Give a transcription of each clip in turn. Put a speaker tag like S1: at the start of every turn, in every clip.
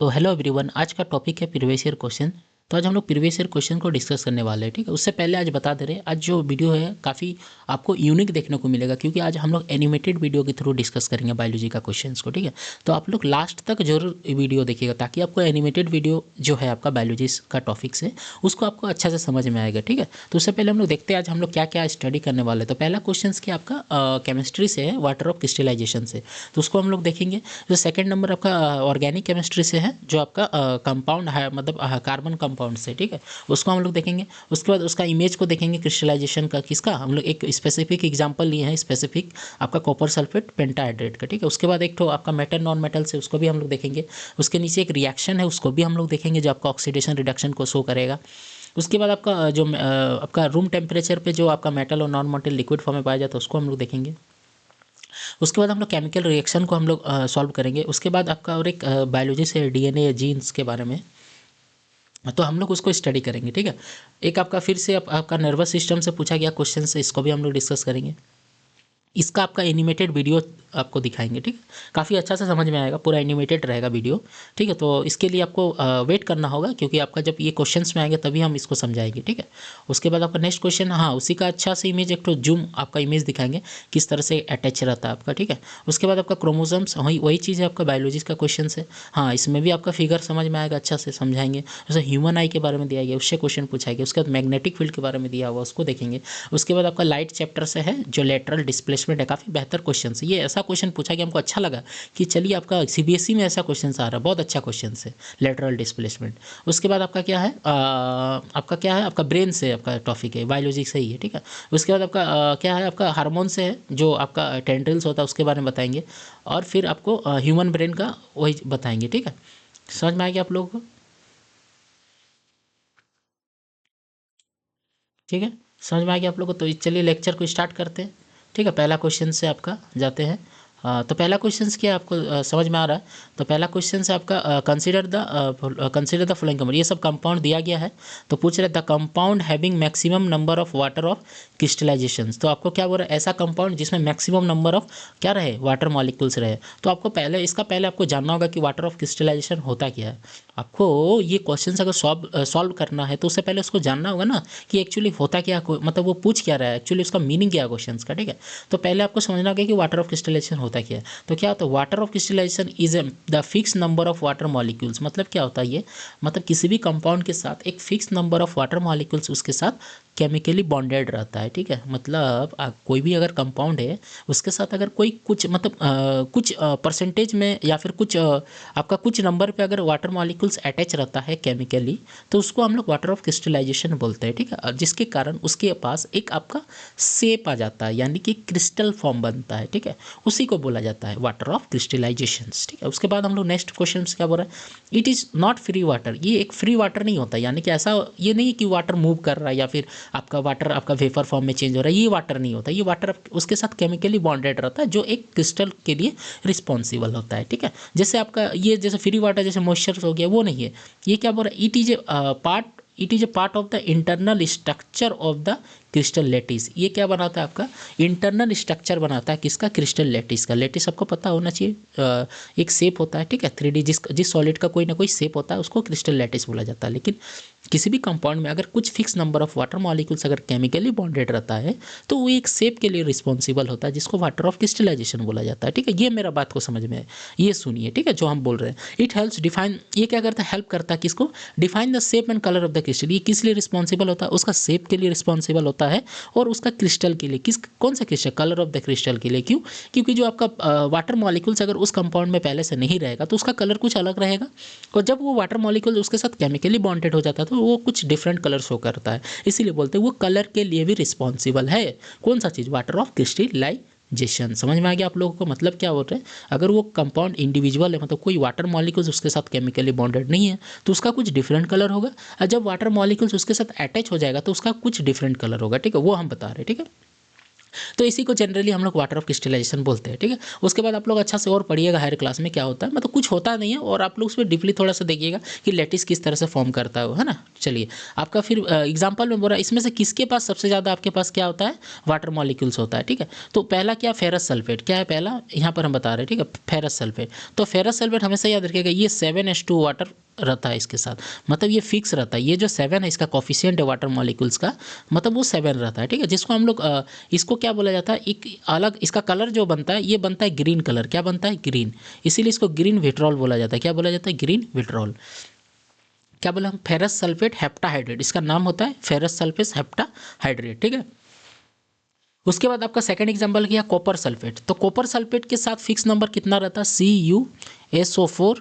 S1: तो hello everyone, आज का टॉपिक है प्रीवियस ईयर क्वेश्चन। तो आज हम लोग प्रीवियस ईयर क्वेश्चन को डिस्कस करने वाले हैं, ठीक है। उससे पहले आज बता दे रहे हैं, आज जो वीडियो है काफ़ी आपको यूनिक देखने को मिलेगा, क्योंकि आज हम लोग एनिमेटेड वीडियो के थ्रू डिस्कस करेंगे बायोलॉजी का क्वेश्चंस को, ठीक है। तो आप लोग लास्ट तक जरूर वीडियो देखिएगा, ताकि आपको एनिमेटेड वीडियो जो है आपका बायोलॉजी का टॉपिक से उसको आपको अच्छा से समझ में आएगा, ठीक है। तो उससे पहले हम लोग देखते हैं आज हम लोग क्या क्या स्टडी करने वाले हैं। तो पहला क्वेश्चन क्या आपका केमिस्ट्री से है, वाटर ऑफ क्रिस्टलाइजेशन से, तो उसको हम लोग देखेंगे। जो सेकंड नंबर आपका ऑर्गेनिक केमिस्ट्री से है, जो आपका कंपाउंड है, मतलब कार्बन कंपाउंड से, ठीक है, उसको हम लोग देखेंगे। उसके बाद उसका इमेज को देखेंगे क्रिस्टलाइजेशन का, किसका हम लोग एक स्पेसिफिक एग्जांपल लिए हैं, स्पेसिफिक आपका कॉपर सल्फेट पेंटाहाइड्रेट का, ठीक है। उसके बाद एक तो आपका मेटल नॉन मेटल से, उसको भी हम लोग देखेंगे। उसके नीचे एक रिएक्शन है, उसको भी हम लोग देखेंगे, जो आपका ऑक्सीडेशन रिडक्शन को शो करेगा। उसके बाद आपका जो आपका रूम टेम्परेचर पे जो आपका मेटल और नॉन मेटल लिक्विड फॉर्म में पाया जाता है, उसको हम लोग देखेंगे। उसके बाद हम लोग केमिकल रिएक्शन को हम लोग सॉल्व करेंगे। उसके बाद आपका और एक बायोलॉजी से डीएनए या जीन्स के बारे में, तो हम लोग उसको स्टडी करेंगे, ठीक है। एक आपका फिर से आपका नर्वस सिस्टम से पूछा गया क्वेश्चन है, इसको भी हम लोग डिस्कस करेंगे। इसका आपका एनिमेटेड वीडियो आपको दिखाएंगे, ठीक है। काफ़ी अच्छा से समझ में आएगा, पूरा एनिमेटेड रहेगा वीडियो, ठीक है। तो इसके लिए आपको वेट करना होगा, क्योंकि आपका जब ये क्वेश्चंस में आएंगे तभी हम इसको समझाएंगे, ठीक है। उसके बाद आपका नेक्स्ट क्वेश्चन, हाँ, उसी का अच्छा से इमेज, एक तो जूम आपका इमेज दिखाएंगे किस तरह से अटैच रहता है आपका, ठीक है। उसके बाद आपका क्रोमोसोम्स, वही वही चीज़ है आपका बायोलॉजी का क्वेश्चन है। हाँ, इसमें भी आपका फिगर समझ में आएगा, अच्छा से समझाएंगे। जैसे ह्यूमन आई के बारे में दिया गया, उससे क्वेश्चन पूछा गया। उसके बाद मैग्नेटिक फील्ड के बारे में दिया हुआ, उसको देखेंगे। उसके बाद आपका लाइट चैप्टर से है, जो लेटरल डिस्प्लेसमेंट है, काफ़ी बेहतर क्वेश्चन है ये। ऐसा क्वेश्चन पूछा गया, हमको अच्छा लगा कि चलिए आपका सीबीएसई में ऐसा क्वेश्चन आ रहा है, बहुत अच्छा क्वेश्चन है लेटरल डिस्प्लेसमेंट। उसके बाद आपका क्या है, आपका क्या है, आपका ब्रेन से आपका टॉपिक है, बायोलॉजी से ही है, ठीक है। उसके बाद आपका क्या है, आपका हार्मोन से है, जो आपका टेंड्रिल्स होता है उसके बारे में बताएंगे। और फिर आपको ह्यूमन ब्रेन का वही बताएंगे, ठीक है। समझ में आ गया आप लोगों को, ठीक है। समझ में आ गया आप लोगों को, तो चलिए लेक्चर को स्टार्ट करते हैं, ठीक है। पहला क्वेश्चन से आपका जाते हैं। तो पहला क्वेश्चन क्या आपको समझ में आ रहा है। तो पहला क्वेश्चन से आपका कंसीडर द फॉलोइंग कंपाउंड, ये सब कंपाउंड दिया गया है। तो पूछ रहे the compound having maximum number of water of crystallization. तो आपको क्या बोल रहा है, ऐसा कंपाउंड जिसमें मैक्सिमम नंबर ऑफ क्या रहे, वाटर मॉलिक्यूल्स रहे। तो आपको पहले इसका पहले आपको जानना होगा कि वाटर ऑफ क्रिस्टलाइजेशन होता क्या है। आपको ये क्वेश्चन अगर सॉल्व करना है, तो उससे पहले उसको जानना होगा ना कि एक्चुअली होता क्या, मतलब वो पूछ क्या रहा है, एक्चुअली उसका मीनिंग क्या है क्वेश्चन का, ठीक है। तो पहले आपको समझना होगा कि वाटर ऑफ क्रिस्टलाइजेशन होता क्या है। तो क्या होता है, water of crystallization is the fix number of water molecules. मतलब क्या होता है ये, मतलब किसी भी कंपाउंड के साथ एक fix number of water molecules उसके साथ केमिकली बॉन्डेड रहता है, ठीक है। मतलब कोई भी अगर कंपाउंड है, उसके साथ अगर कोई कुछ मतलब कुछ परसेंटेज में, या फिर कुछ आपका कुछ नंबर पे अगर वाटर मॉलिक्यूल्स अटैच रहता है केमिकली, तो उसको हम लोग वाटर ऑफ क्रिस्टलाइजेशन बोलते हैं, ठीक है। और जिसके कारण उसके पास एक आपका शेप आ जाता है, यानी कि क्रिस्टल फॉर्म बनता है, ठीक है। उसी को बोला जाता है वाटर ऑफ क्रिस्टलाइजेशन, ठीक है। उसके बाद हम लोग नेक्स्ट क्वेश्चन क्या बोल रहे हैं, it is not free water. ये एक फ्री वाटर नहीं होता, यानी कि ऐसा ये नहीं कि वाटर मूव कर रहा है, या फिर आपका वाटर आपका वेपर फॉर्म में चेंज हो रहा है, ये वाटर नहीं होता। ये वाटर उसके साथ केमिकली बॉन्डेड रहता है, जो एक क्रिस्टल के लिए रिस्पॉन्सिबल होता है, ठीक है। जैसे आपका ये जैसे फ्री वाटर जैसे मॉइस्चर हो गया, वो नहीं है। ये क्या बोल रहा है, it is a part of the internal structure of the crystal lettuce. ये क्या बनाता है, आपका इंटरनल स्ट्रक्चर बनाता है, किसका, क्रिस्टल लेटिस का। लेटिस आपको पता होना चाहिए, एक शेप होता है, ठीक है, 3D, जिस सॉलिड का कोई ना कोई शेप होता है, उसको क्रिस्टल लेटिस बोला जाता है। लेकिन किसी भी कंपाउंड में अगर कुछ fix number of water molecules अगर केमिकली बॉन्डेड रहता है, तो वो एक शेप के लिए रिस्पॉन्सिबल होता है, जिसको वाटर ऑफ क्रिस्टलाइजेशन बोला जाता है, ठीक है। ये मेरा बात को समझ में है, ये सुनिए, ठीक है, जो हम बोल रहे हैं। इट हेल्प्स डिफाइन, ये क्या करता है, हेल्प करता है किसको, define the shape and colour of the crystal. ये किस लिए रिस्पॉन्सिबल होता है, उसका शेप के लिए रिस्पॉन्सिबल होता है, और उसका क्रिस्टल के लिए, किस कौन सा crystal, colour of the crystal के लिए। क्यों, क्योंकि जो आपका वाटर मॉलिक्यूल्स अगर उस कंपाउंड में पहले से नहीं रहेगा, तो उसका कलर कुछ अलग रहेगा, और जब वो वाटर मॉलिक्यूल उसके साथ केमिकली बॉन्डेड हो जाता है, तो वो कुछ डिफरेंट कलर शो करता है। इसीलिए बोलते हैं वो कलर के लिए भी रिस्पॉन्सिबल है। कौन सा चीज़, वाटर ऑफ क्रिस्टलाइजेशन। समझ में आ गया आप लोगों को, मतलब क्या होता है, अगर वो कंपाउंड इंडिविजुअल है, मतलब कोई वाटर मॉलिक्यूल्स उसके साथ केमिकली बॉन्डेड नहीं है, तो उसका कुछ डिफरेंट कलर होगा। और जब वाटर मॉलिक्यूल्स उसके साथ अटैच हो जाएगा, तो उसका कुछ डिफरेंट कलर होगा, ठीक है, वो हम बता रहे हैं, ठीक है। तो इसी को जनरली हम लोग वाटर ऑफ क्रिस्टलाइजेशन बोलते हैं, ठीक है। उसके बाद आप लोग अच्छा से और पढ़िएगा हायर क्लास में क्या होता है, मतलब कुछ होता नहीं है, और आप लोग उसमें डीपली थोड़ा सा देखिएगा कि लैटिस किस तरह से फॉर्म करता है ना। चलिए आपका फिर एग्जाम्पल में बोल रहा है, इसमें से किसके पास सबसे ज़्यादा आपके पास क्या होता है, वाटर मॉलिक्यूल्स होता है, ठीक है। तो पहला क्या, फेरस सल्फेट, क्या है पहला यहाँ पर हम बता रहे हैं, ठीक है, फेरस सल्फेट। तो फेरस सल्फेट हमेशा याद रखिएगा, ये 7H2 वाटर रहता है इसके साथ, मतलब ये फिक्स रहता है, ये जो 7 है इसका कॉफिशिएंट है वाटर मॉलिक्यूल्स का, मतलब वो 7 रहता है, ठीक है। जिसको हम लोग इसको क्या बोला जाता है, एक अलग इसका कलर जो बनता है, ये बनता है ग्रीन कलर, क्या बनता है, ग्रीन, इसीलिए इसको ग्रीन विट्रॉल बोला जाता है। क्या बोला जाता है, ग्रीन विट्रॉल। क्या बोला हम, फेरस सल्फेट हेप्टाहाइड्रेट, इसका नाम होता है फेरस सल्फेट हेप्टाहाइड्रेट, ठीक है। उसके बाद आपका सेकंड एग्जांपल किया कॉपर सल्फेट। तो कॉपर सल्फेट के साथ फिक्स नंबर कितना रहता है, CuSO4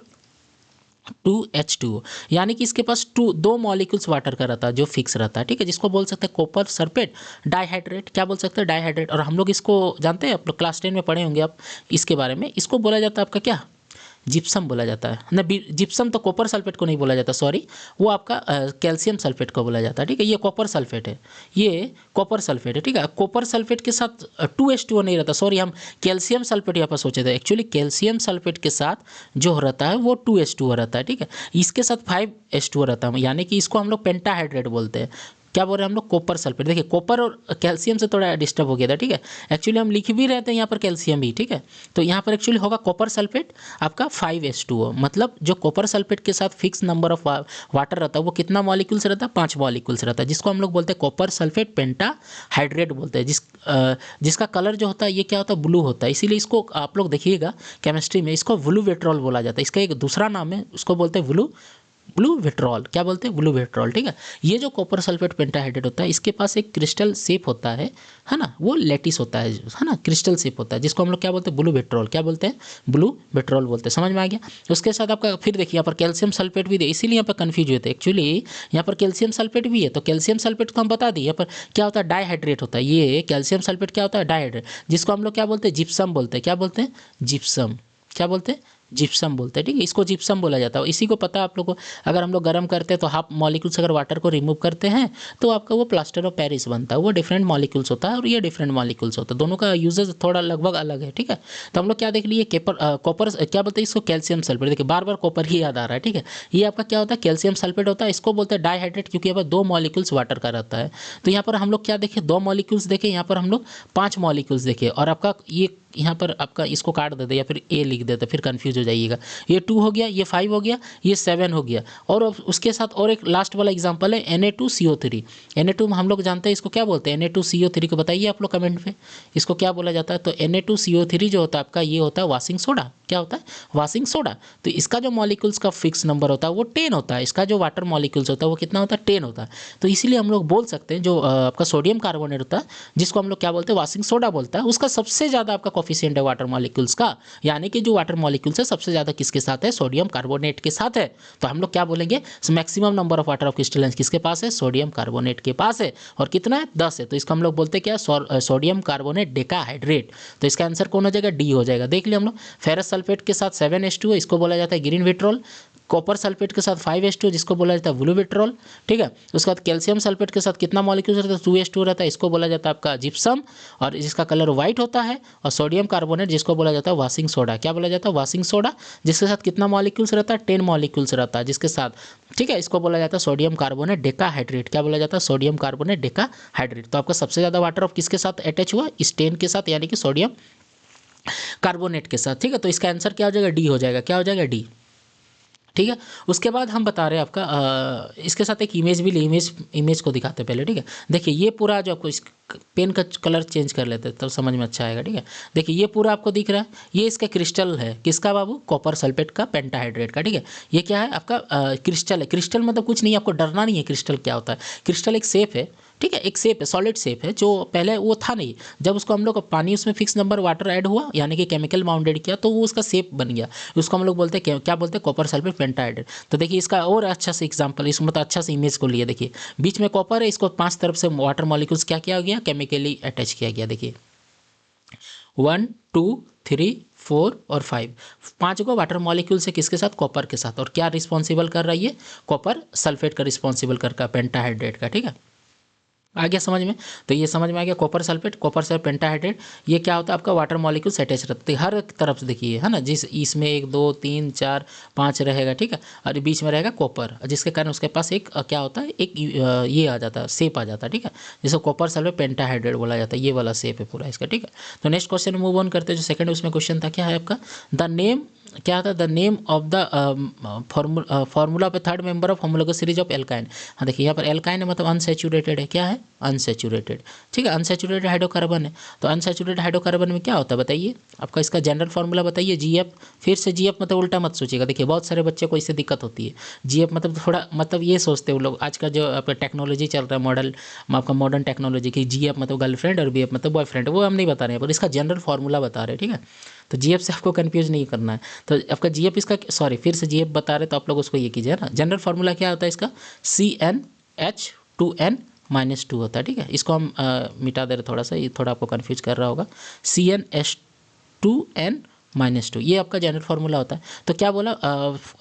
S1: 2H2O, यानी कि इसके पास दो मॉलिक्यूल्स वाटर का रहता है जो फिक्स रहता है, ठीक है, जिसको बोल सकते हैं कॉपर सल्फेट डाइहाइड्रेट। क्या बोल सकते हैं, डाइहाइड्रेट। और हम लोग इसको जानते हैं, आप लोग क्लास 10 में पढ़े होंगे आप इसके बारे में, इसको बोला जाता है आपका क्या, जिप्सम बोला जाता है ना। जिप्सम तो कॉपर सल्फेट को नहीं बोला जाता, सॉरी, वो आपका कैल्शियम सल्फेट को बोला जाता है, ठीक है। ये कॉपर सल्फेट है, ये कॉपर सल्फेट है, ठीक है। कॉपर सल्फेट के साथ 2H2O नहीं रहता, सॉरी, हम कैल्शियम सल्फेट यहाँ पर सोचे थे, एक्चुअली कैल्शियम सल्फेट के साथ जो रहता है वो 2H2O रहता है, ठीक है। इसके साथ 5H2O रहता है, यानी कि इसको हम लोग पेंटाहाइड्रेट बोलते हैं। क्या बोल रहे हैं हम लोग, कॉपर सल्फेट। देखिए कॉपर और कैल्शियम से थोड़ा डिस्टर्ब हो गया था, ठीक है। एक्चुअली हम लिख भी रहते हैं यहाँ पर कैल्शियम भी, ठीक है। तो यहाँ पर एक्चुअली होगा कॉपर सल्फेट आपका 5H2O, मतलब जो कॉपर सल्फेट के साथ फिक्स नंबर ऑफ वाटर रहता है वो कितना मॉलिक्यूल्स रहता है, 5 मॉलिक्यूल्स रहता है, जिसको हम लोग बोलते हैं कॉपर सल्फेट पेंटाहाइड्रेट बोलते हैं। जिसका कलर जो होता है ये क्या होता है, ब्लू होता है, इसीलिए इसको आप लोग देखिएगा केमिस्ट्री में इसको ब्लू विट्रॉल बोला जाता है। इसका एक दूसरा नाम है, उसको बोलते हैं ब्लू विट्रॉल। क्या बोलते हैं, ब्लू विट्रॉल, ठीक है। ये जो कॉपर सल्फेट पेंटाहाइड्रेट होता है इसके पास एक क्रिस्टल शेप होता है ना, वो लेटिस होता है ना, क्रिस्टल शेप होता है, जिसको हम लोग क्या बोलते हैं, ब्लू विट्रॉल। क्या बोलते हैं, ब्लू विट्रॉल बोलते हैं। समझ में आ गया। उसके साथ आपका फिर देखिए यहाँ पर कैल्शियम सल्फेट भी दे, इसीलिए यहाँ पर कन्फ्यूज हुए थे, एक्चुअली यहाँ पर कैल्शियम सल्फेट भी है। तो कैल्शियम सल्फेट को हम बता दिए, यहाँ पर क्या होता है, डाइहाइड्रेट होता है। ये कैल्शियम सल्फेट क्या होता है, डाइहाइड्रेट, जिसको हम लोग क्या बोलते हैं, जिप्सम बोलते हैं। क्या बोलते हैं, जिप्सम। क्या बोलते हैं, जिप्सम बोलते हैं, ठीक है। इसको जिप्सम बोला जाता है। इसी को पता है आप लोग को, अगर हम लोग गर्म करते हैं तो हाफ मॉलिक्यूल्स अगर वाटर को रिमूव करते हैं तो आपका वो प्लास्टर ऑफ पेरिस बनता है। वो डिफरेंट मॉलिक्यूल्स होता है और ये डिफरेंट मॉलिक्यूल्स होता है, दोनों का यूजेस थोड़ा लगभग अलग है, ठीक है। तो हम लोग क्या देख लिए, कॉपर क्या बोलते हैं इसको, कैल्शियम सल्फेट। देखिए बार बार कॉपर ही याद आ रहा है, ठीक है। ये आपका क्या होता है, कैल्शियम सल्फेट होता है। इसको बोलते हैं डाइहाइड्रेट, क्योंकि यहाँ पर 2 मॉलिक्यूल्स वाटर का रहता है। तो यहाँ पर हम लोग क्या देखें, 2 मॉलिक्यूल्स देखें, यहाँ पर हम लोग 5 मॉलिक्यूल्स देखें, और आपका ये यहाँ पर आपका इसको काट देते या फिर ए लिख देते, फिर कंफ्यूज हो जाइएगा। ये 2 हो गया, ये 5 हो गया, ये 7 हो गया। और उसके साथ और एक लास्ट वाला एग्जांपल है Na2CO3। Na2 हम लोग जानते हैं इसको क्या बोलते हैं, Na2CO3 को बताइए आप लोग कमेंट में, इसको क्या बोला जाता है। तो Na2CO3 जो होता है आपका, ये होता है वाशिंग सोडा। क्या होता है, वाशिंग सोडा। तो इसका जो मॉलिक्यूल्स का फिक्स नंबर होता है वो 10 होता है। इसका जो वाटर मॉलिक्यूल्स होता है वो कितना होता है, 10 होता है। तो इसीलिए हम लोग बोल सकते हैं जो आपका सोडियम कार्बोनेट होता है, जिसको हम लोग क्या बोलते हैं, वाशिंग सोडा बोलता है, उसका सबसे ज़्यादा आपका कॉफिशिएंट है वाटर मॉलिक्यूल्स का, यानी कि जो वाटर मॉलिक्यूल्स है सबसे ज़्यादा किसके साथ है, सोडियम कार्बोनेट के साथ है। तो हम लोग क्या बोलेंगे, maximum number of water of crystallines किसके पास है, सोडियम कार्बोनेट के पास है। और कितना है, 10 है। तो इसको हम लोग बोलते हैं क्या, सोडियम कार्बोनेट डेकाहाइड्रेट। तो इसका आंसर कौन हो जाएगा, डी हो जाएगा। देख लिया हम लोग। फेरस सल्फेट के साथ 7H2O, इसको बोला जाता है ग्रीन विट्रॉल। कॉपर सल्फेट के साथ 5H2O, जिसको बोला जाता है ब्लू विट्रॉल, ठीक है। उसके बाद कैल्शियम सल्फेट के साथ कितना मॉलिक्यूल रहता है, 2H2O रहता है, इसको बोला जाता है आपका जिप्सम, और जिसका कलर व्हाइट होता है। और सोडियम कार्बोनेट, जिसको बोला जाता है वाशिंग सोडा। क्या बोला जाता है, वाशिंग सोडा, जिसके साथ कितना मॉलिक्यूल्स रहता है, 10 मॉलिक्यूल्स रहता है जिसके साथ, ठीक है। इसको बोला जाता है सोडियम कार्बोनेट डेकाहाइड्रेट। क्या बोला जाता है, सोडियम कार्बोनेट डेकाहाइड्रेट। तो आपका सबसे ज़्यादा वाटर ऑफ किसके साथ अटैच हुआ, इस 10 के साथ, यानी कि सोडियम कार्बोनेट के साथ, ठीक है। तो इसका आंसर क्या हो जाएगा, डी हो जाएगा। क्या हो जाएगा, डी, ठीक है। उसके बाद हम बता रहे हैं आपका इसके साथ एक इमेज भी ली, इमेज को दिखाते हैं पहले, ठीक है। देखिए ये पूरा जो आपको इस पेन का कलर चेंज कर लेते हैं तब समझ में अच्छा आएगा, ठीक है। देखिए ये पूरा आपको दिख रहा है, ये इसका क्रिस्टल है, किसका बाबू, कॉपर सल्फेट का पेंटाहाइड्रेट का, ठीक है। ये क्या है आपका क्रिस्टल है। क्रिस्टल मतलब कुछ नहीं, आपको डरना नहीं है। क्रिस्टल क्या होता है, क्रिस्टल एक शेप है, ठीक है, एक शेप है, सॉलिड शेप है, जो पहले वो था नहीं। जब उसको हम लोग पानी, उसमें फिक्स नंबर वाटर ऐड हुआ, यानी कि केमिकल बाउंडेड किया, तो वो उसका शेप बन गया। उसको हम लोग बोलते हैं क्या बोलते हैं, कॉपर सल्फेट पेंटाहाइड्रेट। तो देखिए इसका और अच्छा से एग्जांपल, इसमें मतलब अच्छा से इमेज को लिए, देखिए बीच में कॉपर है, इसको 5 तरफ से वाटर मॉलिक्यूल्स क्या किया गया, केमिकली अटैच किया गया। देखिए 1 2 3 4 और 5, 5 को वाटर मॉलिक्यूल से किसके साथ, कॉपर के साथ। और क्या रिस्पॉन्सिबल कर रहा है, ये कॉपर सल्फेट का रिस्पॉन्सिबल कर पेंटाहाइड्रेट का, ठीक है। आ गया समझ में? तो ये समझ में आ गया copper sulphate, copper sulphate pentahydrate, ये क्या होता है आपका वाटर मॉलिक्यूल से अटैच रहता है हर तरफ से, देखिए है ना, जिस इसमें 1 2 3 4 5 रहेगा, ठीक है, और बीच में रहेगा कॉपर, जिसके कारण उसके पास एक क्या होता है, एक ये आ जाता है, शेप आ जाता है, ठीक है, जिसको कॉपर सल्फेट पेंटाहाइड्रेट बोला जाता है, ये वाला शेप है पूरा इसका, ठीक है। तो नेक्स्ट क्वेश्चन मूव ऑन करते हैं, जो सेकंड उसमें क्वेश्चन था, क्या है आपका, द नेम, क्या था, the name of the formula पे third member of homologous series of alkyne. हाँ देखिए यहाँ पर एल्काइन है मतलब अनसैचुरेटेड है, क्या है, अनसैचुरेटेड, ठीक है, अनसैचुरेटेड हाइड्रोकार्बन है। तो अनसैचुरेटेड हाइड्रोकार्बन में क्या होता है बताइए, आपका इसका जनरल फार्मूला बताइए, जीएफ, फिर से जीएफ मतलब उल्टा मत सोचिएगा, देखिए बहुत सारे बच्चे को इससे दिक्कत होती है, जीएफ मतलब थोड़ा मतलब ये सोचते हैं वो लोग, आज का जो आपका टेक्नोलॉजी चल रहा है मॉडल, आपका मॉडर्न टेक्नोलॉजी की, जीएफ मतलब गर्लफ्रेंड और बीएफ मतलब बॉयफ्रेंड, वो हम नहीं बता रहे हैं, पर इसका जनरल फार्मूला बता रहे हैं, ठीक है। तो जीएफ से आपको कंफ्यूज नहीं करना है। तो आपका जीएफ इसका, सॉरी फिर से जीएफ बता रहे, तो आप लोग उसको ये कीजिए ना, जनरल फार्मूला क्या होता है इसका, CnH2n-2 होता है, ठीक है। इसको हम मिटा दे रहे थोड़ा सा, ये थोड़ा आपको कंफ्यूज कर रहा होगा, CnH2n-2, ये आपका जनरल फार्मूला होता है। तो क्या बोला,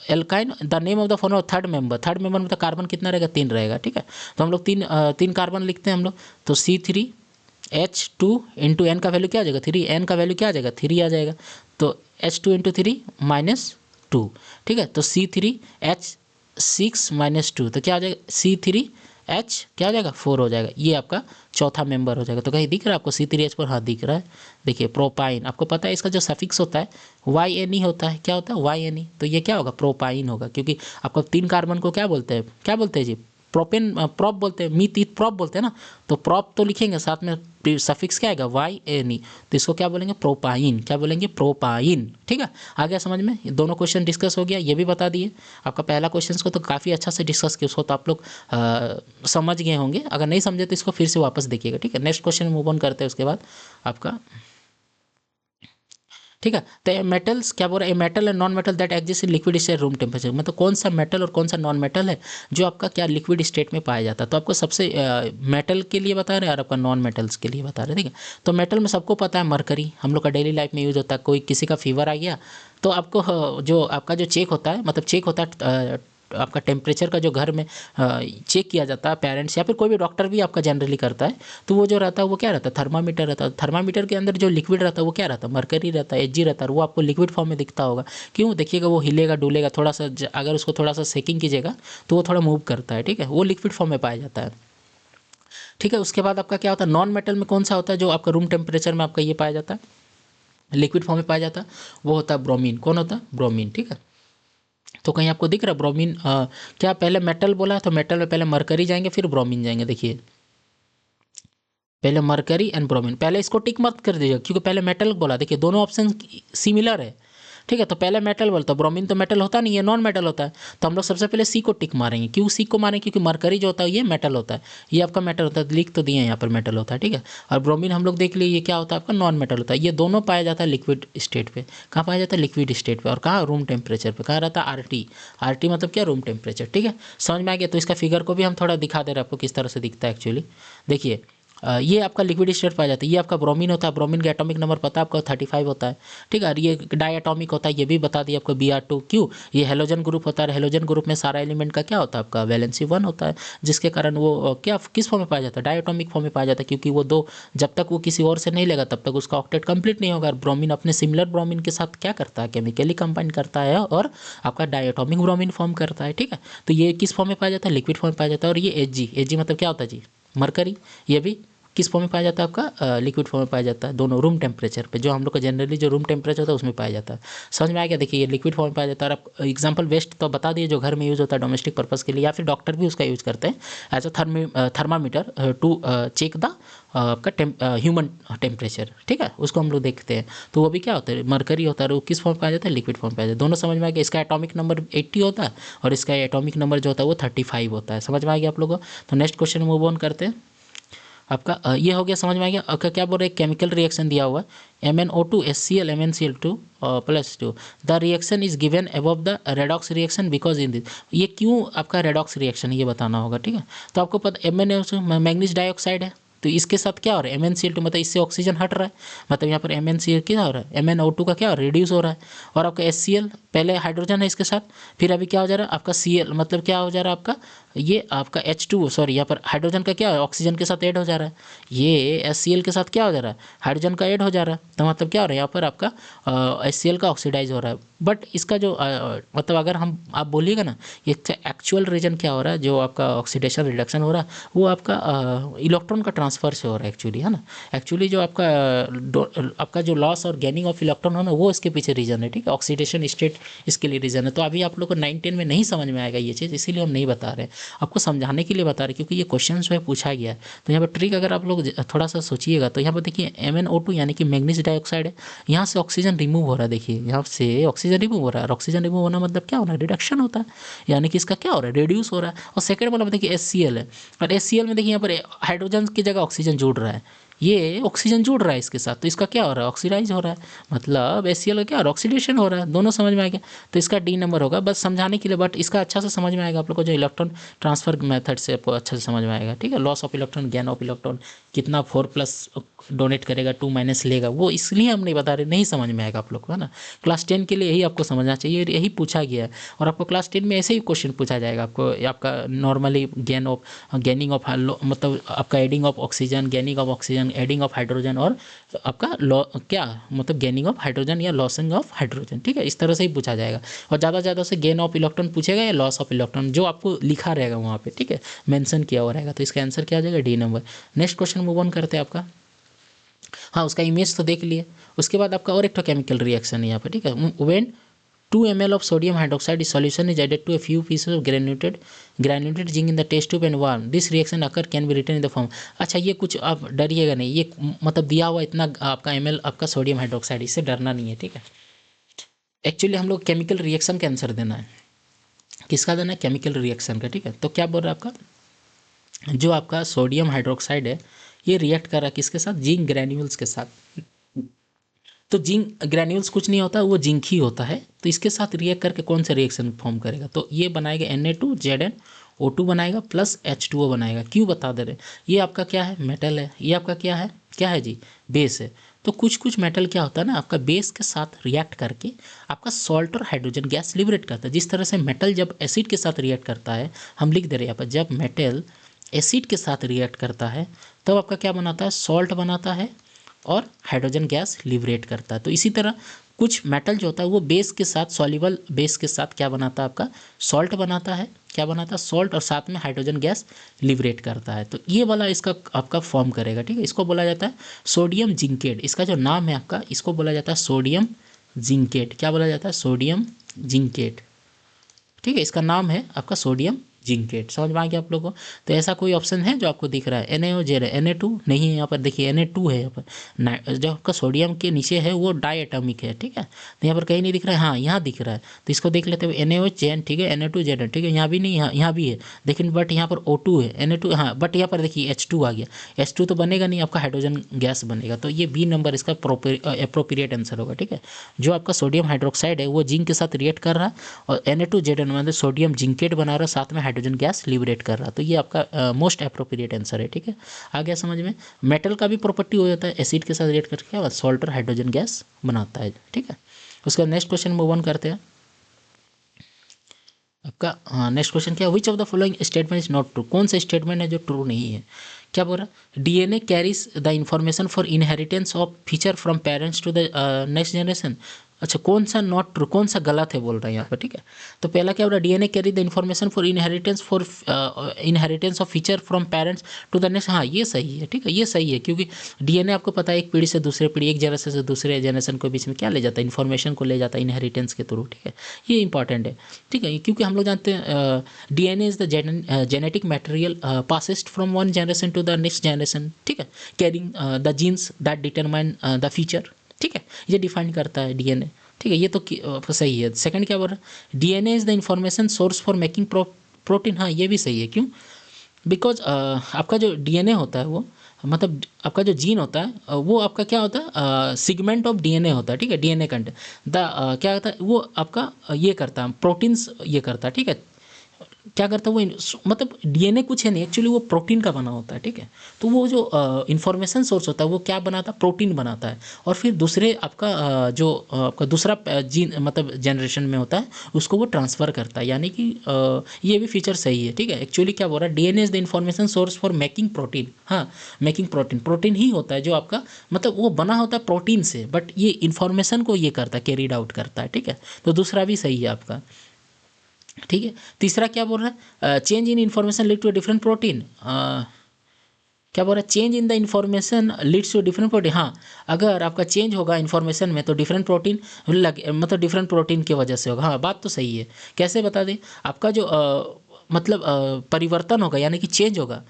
S1: alkyne, the name of the formula third member, third member मतलब कार्बन कितना रहेगा, 3 रहेगा, ठीक है। तो हम लोग तीन कार्बन लिखते हैं हम लोग, तो C3H2 इंटू एन का वैल्यू क्या आ जाएगा, 3, एन का वैल्यू क्या आ जाएगा, 3 आ जाएगा, तो H2 इंटू 3 -2, ठीक है। तो C3H6 -2, तो क्या आ जाएगा, C3H क्या आ जाएगा, 4 हो जाएगा, ये आपका चौथा मेंबर हो जाएगा। तो कहीं दिख रहा है आपको C3H पर, हाँ दिख रहा है, देखिए प्रोपाइन, आपको पता है इसका जो सफिक्स होता है YNE होता है, क्या होता है YNE, तो ये क्या होगा, प्रोपाइन होगा, क्योंकि आपको 3 कार्बन को क्या बोलते हैं, क्या बोलते हैं जी, प्रोपेन, प्रॉप बोलते हैं, मीथ ईथ प्रॉप बोलते हैं ना, तो प्रॉप तो लिखेंगे साथ में सफिक्स क्या आएगा, YNE, तो इसको क्या बोलेंगे, प्रोपाइन, क्या बोलेंगे, प्रोपाइन, ठीक है। आ गया समझ में, ये दोनों क्वेश्चन डिस्कस हो गया, ये भी बता दिए। आपका पहला क्वेश्चन को तो काफ़ी अच्छा से डिस्कस किया, उसको तो आप लोग समझ गए होंगे, अगर नहीं समझे तो इसको फिर से वापस देखिएगा, ठीक है। नेक्स्ट क्वेश्चन मूव ऑन करते हैं उसके बाद आपका, ठीक है। तो मेटल्स क्या बोल रहा है, metal and non metal that exist in liquid state room temperature, मतलब कौन सा मेटल और कौन सा नॉन मेटल है जो आपका क्या लिक्विड स्टेट में पाया जाता है। तो आपको सबसे मेटल के लिए बता रहे हैं और आपका नॉन मेटल्स के लिए बता रहे हैं, ठीक है। तो मेटल में सबको पता है मरकरी, हम लोग का डेली लाइफ में यूज होता है, कोई किसी का फीवर आ गया तो आपको जो आपका जो चेक होता है, मतलब चेक होता है आपका टेम्परेचर का, जो घर में चेक किया जाता है पेरेंट्स या फिर कोई भी डॉक्टर भी आपका जनरली करता है, तो वो जो रहता है वो क्या रहता है, थर्मामीटर रहता है। थर्मामीटर के अंदर जो लिक्विड रहता है वो क्या रहता है, मरकरी रहता है, Hg रहता है, वो आपको लिक्विड फॉर्म में दिखता होगा। क्यों, देखिएगा वो हिलेगा डुलेगा थोड़ा सा, अगर उसको थोड़ा सा सेकिंग कीजिएगा तो वो थोड़ा मूव करता है, ठीक है, वो लिक्विड फॉर्म में पाया जाता है, ठीक है। उसके बाद आपका क्या होता है, नॉन मेटल में कौन सा होता है जो आपका रूम टेम्परेचर में आपका ये पाया जाता है, लिक्विड फॉर्म में पाया जाता है, वो होता है ब्रोमीन। कौन होता है, ब्रोमीन, ठीक है। तो कहीं आपको दिख रहा है ब्रोमीन, क्या पहले मेटल बोला है तो मेटल में पहले मरकरी जाएंगे फिर ब्रोमीन जाएंगे, देखिए पहले मरकरी एंड ब्रोमीन, पहले इसको टिक मत कर दीजिएगा क्योंकि पहले मेटल बोला, देखिए दोनों ऑप्शन सिमिलर है, ठीक है। तो पहले मेटल बोलता, ब्रोमीन तो मेटल होता नहीं है, नॉन मेटल होता है, तो हम लोग सबसे पहले सी को टिक मारेंगे। क्यों सी को मारेंगे, क्योंकि मरकरी जो होता है ये मेटल होता है, ये आपका मेटल होता है, लिख तो दिए यहाँ पर मेटल होता है, ठीक है। और ब्रोमीन हम लोग देख लिए ये क्या होता है आपका नॉन मेटल होता है। ये दोनों पाया जाता है लिक्विड स्टेट पे, कहाँ पाया जाता है, लिक्विड स्टेट पे, और कहाँ, रूम टेम्परेचर पे, कहाँ रहता है, RT मतलब क्या, रूम टेम्परेचर, ठीक है। समझ में आ गया। तो इसका फिगर को भी हम थोड़ा दिखा दे रहे हैं आपको किस तरह से दिखता है एक्चुअली, देखिए ये आपका लिक्विड स्टेट पाया जाता है, ये आपका ब्रोमीन होता है, ब्रोमीन का एटॉमिक नंबर पता है आपको 35 होता है, ठीक है। और ये डायटॉमिक होता है, ये भी बता दिया आपको Br2, क्यों, ये हेलोजन ग्रुप होता है, हेलोजन ग्रुप में सारा एलिमेंट का क्या होता है आपका वैलेंसी 1 होता है, जिसके कारण वो क्या किस फॉर्म में पाया जाता है, डायटॉमिक फॉर्म में पाया जाता है, क्योंकि वो दो जब तक वो किसी और से नहीं लेगा तब तक उसका ऑक्टेट कंप्लीट नहीं होगा। ब्रोमीन अपने सिमिलर ब्रोमीन के साथ क्या करता है, केमिकली कंबाइन करता है और आपका डायटॉमिक ब्रोमीन फॉर्म करता है, ठीक है। तो ये किस फॉर्म में पाया जाता है, लिक्विड फॉर्म में पाया जाता है। और ये Hg मतलब क्या होता है जी, मरकरी, ये भी किस फॉर्म में पाया जाता है आपका, लिक्विड फॉर्म में पाया जाता है, दोनों रूम टेम्परेचर पे, जो हम लोग का जनरली जो रूम टेम्परेचर होता है उसमें पाया जाता है। समझ में आ गया, देखिए ये लिक्विड फॉर्म में पाया जाता है। और आप एग्जांपल वेस्ट तो बता दिए जो घर में यूज़ होता है डोमेस्टिक पर्पज़ के लिए, या फिर डॉक्टर भी उसका यूज़ करते हैं as a thermometer to check the आपका ह्यूमन टेम्परेचर, ठीक है, उसको हम लोग देखते हैं। तो वो भी क्या होता है, मरकरी होता है, वो किस फॉर्म में पाया जाता है, लिक्विड फॉर्म में पाया जाता है। दोनों समझ में आ गया। इसका एटॉमिक नंबर 80 होता है और इसका एटॉमिक नंबर जो होता है वो 35 होता है। समझ में आ गया आप लोगों को। तो नेक्स्ट क्वेश्चन मूव ऑन करते हैं आपका, ये हो गया, समझ में आ गया। आपका क्या बोल रहे हैं, केमिकल रिएक्शन दिया हुआ है MnO2 HCl MnCl2 +2, the reaction is given above the redox reaction because in this, ये क्यों आपका रेडॉक्स रिएक्शन है ये बताना होगा, ठीक है। तो आपको पता MnO2 मैग्नीज डाइऑक्साइड है, तो इसके साथ क्या हो रहा है MnCl2, मतलब इससे ऑक्सीजन हट रहा है, मतलब यहाँ पर MnCl क्या हो रहा है, MnO2 का क्या रिड्यूस हो रहा है। और आपका HCl पहले हाइड्रोजन है इसके साथ, फिर अभी क्या हो जा रहा है आपका Cl, मतलब क्या हो जा रहा है आपका ये आपका H2O, सॉरी यहाँ पर हाइड्रोजन का क्या है ऑक्सीजन के साथ ऐड हो जा रहा है, ये HCl के साथ क्या हो जा रहा है हाइड्रोजन का ऐड हो जा रहा है। तो मतलब क्या हो रहा है यहाँ पर आपका HCl का ऑक्सीडाइज हो रहा है। बट इसका जो मतलब अगर हम आप बोलिएगा ना ये एक्चुअल रीजन क्या हो रहा है, जो आपका ऑक्सीडेशन रिडक्शन हो रहा है वो आपका इलेक्ट्रॉन का ट्रांसफर से हो रहा है एक्चुअली, है ना। एक्चुअली जो आपका जो लॉस और गेनिंग ऑफ इलेक्ट्रॉन है ना वो इसके पीछे रीजन है, ठीक है। ऑक्सीडेशन स्टेट इसके लिए रीजन है। तो अभी आप लोग को 9-10 में नहीं समझ में आएगा ये चीज़, इसीलिए हम नहीं बता रहे, आपको समझाने के लिए बता रहे, क्योंकि ये क्वेश्चन जो है पूछा गया है। तो यहाँ पर ट्रिक अगर आप लोग थोड़ा सा सोचिएगा तो यहाँ पर देखिए MnO2 यानी कि मैग्नीज डाइऑक्साइड है, यहाँ से ऑक्सीजन रिमूव हो रहा है, देखिए यहाँ से ऑक्सीजन रिमूव हो रहा है, और ऑक्सीजन रिमूव होना मतलब क्या हो रहा है रिडक्शन होता है, यानी कि इसका क्या हो रहा है रिड्यूस हो रहा है। और सेकंड वाला में देखिए HCl है, और HCl में देखिए यहाँ पर हाइड्रोजन की जगह ऑक्सीजन जुड़ रहा है, ये ऑक्सीजन जुड़ रहा है इसके साथ, तो इसका क्या हो रहा है ऑक्सीडाइज हो रहा है, मतलब HCl का क्या हो रहा है ऑक्सीडेशन हो रहा है। दोनों समझ में आ गया, तो इसका D नंबर होगा, बस समझाने के लिए, बट इसका अच्छा से समझ में आएगा आप लोग को जो इलेक्ट्रॉन ट्रांसफर मेथड से आपको अच्छे से समझ में आएगा, ठीक है। Loss of electron gain of electron कितना 4+ डोनेट करेगा 2- लेगा, वो इसलिए हम नहीं बता रहे, नहीं समझ में आएगा आप लोग को, है ना। क्लास 10 के लिए यही आपको समझना चाहिए, यही पूछा गया है। और आपको क्लास 10 में ऐसे ही क्वेश्चन पूछा जाएगा आपको, आपका नॉर्मली गेनिंग ऑफ मतलब आपका adding of oxygen, gaining of oxygen, adding of hydrogen, और आपका क्या मतलब गेनिंग ऑफ हाइड्रोजन या लॉसिंग ऑफ हाइड्रोजन, ठीक है। इस तरह से ही पूछा जाएगा, और ज़्यादा से ज़्यादा से गेन ऑफ इलेक्ट्रॉन पूछेगा या लॉस ऑफ इलेक्ट्रॉन, जो आपको लिखा रहेगा वहाँ पे, ठीक है, मेंशन किया हुआ रहेगा। तो इसका आंसर क्या आ जाएगा D number. Next question move on करते हैं आपका। हाँ, उसका इमेज तो देख लिए। उसके बाद आपका और एक तो केमिकल रिएक्शन है यहाँ पे, ठीक है। When 2 ml of sodium hydroxide solution is added to a few pieces of granulated zinc in the test tube and warm, this reaction occur can be written in the form। अच्छा, ये कुछ आप डरिएगा नहीं, ये मतलब दिया हुआ इतना आपका ml आपका सोडियम हाइड्रोक्साइड, इससे डरना नहीं है, ठीक है। एक्चुअली हम लोग केमिकल रिएक्शन का आंसर देना है, किसका देना है केमिकल रिएक्शन का, ठीक है। तो क्या बोल रहा है आपका जो आपका सोडियम हाइड्रोक्साइड है ये रिएक्ट कर रहा है किसके साथ, जिंक ग्रैन्यूल्स के साथ। तो जिंक ग्रैन्यूल्स कुछ नहीं होता, वो जिंक ही होता है। तो इसके साथ रिएक्ट करके कौन सा रिएक्शन फॉर्म करेगा, तो ये बनाएगा Na2ZnO2 बनाएगा प्लस H2O बनाएगा। क्यों बता दे रहे, ये आपका क्या है मेटल है, ये आपका क्या है जी बेस है। तो कुछ कुछ मेटल क्या होता है ना आपका बेस के साथ रिएक्ट करके आपका सॉल्ट और हाइड्रोजन गैस लिबरेट करता है। जिस तरह से मेटल जब एसिड के साथ रिएक्ट करता है, हम लिख दे रहे हैं यहाँ पर, जब मेटल एसिड के साथ रिएक्ट करता है तब आपका क्या बनाता है सॉल्ट बनाता है और हाइड्रोजन गैस लिबरेट करता है। तो इसी तरह कुछ मेटल जो होता है वो बेस के साथ सॉल्युबल बेस के साथ क्या बनाता है आपका सॉल्ट बनाता है, क्या बनाता है सॉल्ट, और साथ में हाइड्रोजन गैस लिबरेट करता है। तो ये वाला इसका आपका फॉर्म करेगा, ठीक है। इसको बोला जाता है सोडियम जिंकेट, इसका जो नाम है आपका इसको बोला जाता है सोडियम जिंकेट। क्या बोला जाता है सोडियम जिंकेट, ठीक है। इसका नाम है आपका सोडियम जिंकेट। समझ में आ गया आप लोगों को। तो ऐसा कोई ऑप्शन है जो आपको दिख रहा है NaOZ है, Na2 नहीं है यहाँ पर, देखिए Na2 है यहाँ पर, जो आपका सोडियम के नीचे है वो डाई एटॉमिक है, ठीक है। तो यहाँ पर कहीं नहीं दिख रहा है, हाँ यहाँ दिख रहा है। तो इसको देख लेते हैं NaOZ, ठीक है, Na2Z, ठीक है, यहाँ भी नहीं, यहाँ भी है, लेकिन बट यहाँ पर O2 है, Na2 हाँ, बट यहाँ पर देखिए H2 आ गया। H2 तो बनेगा नहीं, आपका हाइड्रोजन गैस बनेगा। तो ये B नंबर इसका अप्रोप्रिएट आंसर होगा, ठीक है। जो आपका सोडियम हाइड्रोक्साइड है वो जिंक के साथ रिएक्ट कर रहा है और Na2ZN मतलब सोडियम जिंकेट बना रहा है, साथ में हाइड्रोजन गैस लिबरेट कर रहा है। तो ये आपका मोस्ट अप्रोप्रिएट आंसर है, ठीक है। आ गया समझ में। मेटल का भी प्रॉपर्टी हो जाता है, एसिड के साथ रिएक्ट करके सॉल्ट और हाइड्रोजन गैस बनाता है, ठीक है। उसका नेक्स्ट क्वेश्चन मूव ऑन करते हैं आपका। नेक्स्ट क्वेश्चन क्या है, which of the following statement is not true, कौन सा स्टेटमेंट है जो ट्रू नहीं है। क्या बोल रहा है DNA carries the information for inheritance of feature from parents to the next generation. अच्छा, कौन सा नॉट ट्रू, कौन सा गलत है बोल रहा है यहाँ पर, ठीक है। तो पहला क्या बोल रहा है DNA carry the information for inheritance of feature from parents to the next. हाँ ये सही है, ठीक है, ये सही है, क्योंकि DNA आपको पता है एक पीढ़ी से दूसरे पीढ़ी, एक जनरेशन से दूसरे जनरेशन के बीच में क्या ले जाता है इन्फॉर्मेशन को ले जाता है इनहेरिटेंस के थ्रू, ठीक है। ये इंपॉर्टेंट है, ठीक है, क्योंकि हम लोग जानते हैं DNA is the genetic material passed from one generation to the next generation, ठीक है, carrying the genes that determine the future, ठीक है, ये डिफाइन करता है DNA, ठीक है। ये तो सही है। सेकंड क्या बोल रहा है DNA is the information source for making protein. हाँ ये भी सही है, क्यों, बिकॉज आपका जो DNA होता है वो मतलब आपका जो जीन होता है वो आपका क्या होता है सिगमेंट ऑफ DNA होता है, ठीक है। DNA कंटेंट द क्या होता है वो आपका ये करता है प्रोटीन्स ये करता है, ठीक है। क्या करता है वो मतलब डीएनए कुछ है नहीं, एक्चुअली वो प्रोटीन का बना होता है, ठीक है। तो वो जो इन्फॉर्मेशन सोर्स होता है वो क्या बनाता है, प्रोटीन बनाता है, और फिर दूसरे आपका जो आपका दूसरा जीन मतलब जनरेशन में होता है उसको वो ट्रांसफ़र करता है, यानी कि ये भी फीचर सही है, ठीक है। एक्चुअली क्या बोल रहा है, DNA is the information source for making protein. हाँ, मेकिंग प्रोटीन, प्रोटीन ही होता है जो आपका मतलब वो बना होता है प्रोटीन से, बट ये इन्फॉर्मेशन को ये करता है, कैरीड आउट करता है, ठीक है। तो दूसरा भी सही है आपका, ठीक है। तीसरा क्या बोल रहा है, change in information lead to a different protein. क्या बोल रहा है, change in the information leads to different protein. हाँ, अगर आपका चेंज होगा इन्फॉर्मेशन में तो डिफरेंट प्रोटीन मतलब डिफरेंट प्रोटीन की वजह से होगा। हाँ, बात तो सही है। कैसे बता दें, आपका जो मतलब परिवर्तन होगा यानी कि चेंज होगा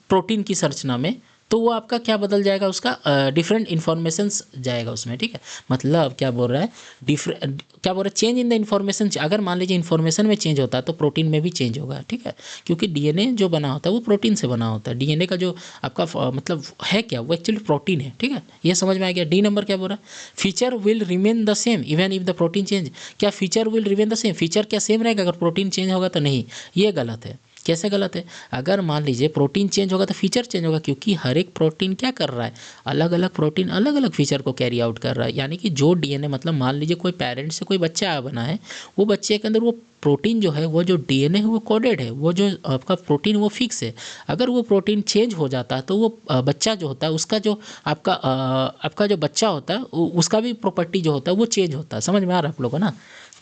S1: प्रोटीन की संरचना में, तो वो आपका क्या बदल जाएगा, उसका डिफरेंट इन्फॉर्मेशंस जाएगा उसमें, ठीक है। मतलब क्या बोल रहा है, डिफरेंट क्या बोल रहा है, चेंज इन द इन्फॉर्मेशन। अगर मान लीजिए इन्फॉर्मेशन में चेंज होता है तो प्रोटीन में भी चेंज होगा, ठीक है। क्योंकि डीएनए जो बना होता है वो प्रोटीन से बना होता है। डीएनए का जो आपका मतलब है क्या, वो एक्चुअली प्रोटीन है, ठीक है। ये समझ में आ गया। डी नंबर क्या बोल रहा है, feature will remain the same even if the protein change. क्या feature will remain the same, feature क्या सेम रहेगा अगर प्रोटीन चेंज होगा तो नहीं, ये गलत है। कैसे गलत है, अगर मान लीजिए प्रोटीन चेंज होगा तो फीचर चेंज होगा, क्योंकि हर एक प्रोटीन क्या कर रहा है, अलग अलग प्रोटीन अलग अलग फीचर को कैरी आउट कर रहा है। यानी कि जो डीएनए मतलब मान लीजिए कोई पेरेंट से कोई बच्चा बना है, वो बच्चे के अंदर वो प्रोटीन जो है, वो जो डीएनए है वो कोडेड है, वो जो आपका प्रोटीन वो फिक्स है। अगर वो प्रोटीन चेंज हो जाता है तो वो बच्चा जो होता है उसका जो आपका जो बच्चा होता है उसका भी प्रॉपर्टी जो होता है वो चेंज होता है। समझ में आ रहा है आप लोगों को ना,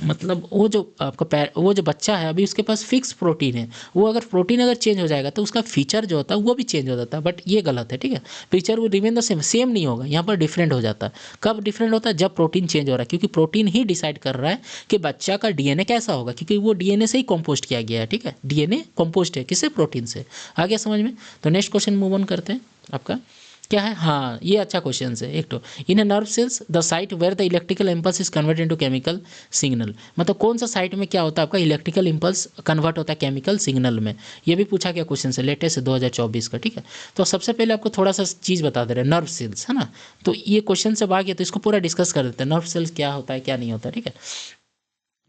S1: मतलब वो जो आपका वो जो बच्चा है अभी उसके पास फिक्स प्रोटीन है, वो अगर प्रोटीन अगर चेंज हो जाएगा तो उसका फीचर जो होता है वो भी चेंज हो जाता है, बट ये गलत है, ठीक है। फीचर वो रिमेन द सेम, सेम नहीं होगा, यहाँ पर डिफरेंट हो जाता है। कब डिफरेंट होता है, जब प्रोटीन चेंज हो रहा है, क्योंकि प्रोटीन ही डिसाइड कर रहा है कि बच्चा का डीएनए कैसा होगा, क्योंकि वो डीएनए से ही कंपोस्ट किया गया है, ठीक है। डीएनए कंपोस्ट है किससे, प्रोटीन से। आ गया समझ में। तो नेक्स्ट क्वेश्चन मूव ऑन करते हैं। आपका क्या है, हाँ ये अच्छा क्वेश्चन है एक तो, in a nerve cells the site where the electrical impulse is convert into chemical signal. मतलब कौन सा साइट में क्या होता है आपका, इलेक्ट्रिकल इम्पल्स कन्वर्ट होता है केमिकल सिग्नल में। ये भी पूछा गया क्वेश्चन है, लेटेस्ट 2024 का, ठीक है। तो सबसे पहले आपको थोड़ा सा चीज़ बता दे रहे हैं, नर्व सेल्स है ना। तो ये क्वेश्चन से आ गया तो इसको पूरा डिस्कस कर देते हैं, नर्व सेल्स क्या होता है क्या नहीं होता, ठीक है।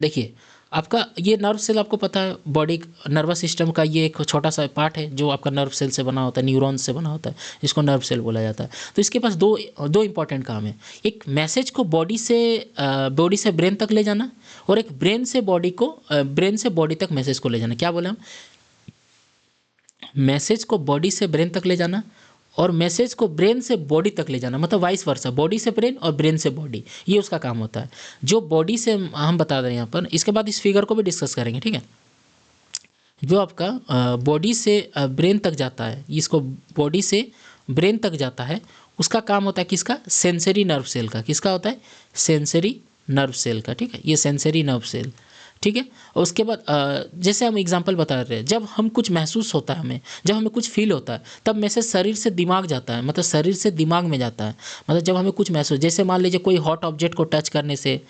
S1: देखिए, आपका ये नर्व सेल आपको पता है बॉडी नर्वस सिस्टम का ये एक छोटा सा पार्ट है जो आपका नर्व सेल से बना होता है, न्यूरॉन से बना होता है, इसको नर्व सेल बोला जाता है। तो इसके पास दो दो इंपॉर्टेंट काम है, एक मैसेज को बॉडी से ब्रेन तक ले जाना, और एक ब्रेन से बॉडी तक मैसेज को ले जाना। क्या बोले हम, मैसेज को बॉडी से ब्रेन तक ले जाना और मैसेज को ब्रेन से बॉडी तक ले जाना, मतलब वाइस वर्सा, बॉडी से ब्रेन और ब्रेन से बॉडी, ये उसका काम होता है। जो बॉडी से हम बता रहे हैं यहाँ पर, इसके बाद इस फिगर को भी डिस्कस करेंगे, ठीक है। जो आपका बॉडी से ब्रेन तक जाता है, इसको बॉडी से ब्रेन तक जाता है, उसका काम होता है किसका, सेंसरी नर्व सेल का। किसका होता है, सेंसरी नर्व सेल का, ठीक है। ये सेंसरी नर्व सेल, ठीक है। और उसके बाद जैसे हम एग्जांपल बता रहे हैं, जब हम कुछ महसूस होता है हमें, जब हमें कुछ फील होता है, तब मैसेज शरीर से दिमाग जाता है, मतलब शरीर से दिमाग में जाता है। मतलब जब हमें कुछ महसूस, जैसे मान लीजिए कोई हॉट ऑब्जेक्ट को टच करने से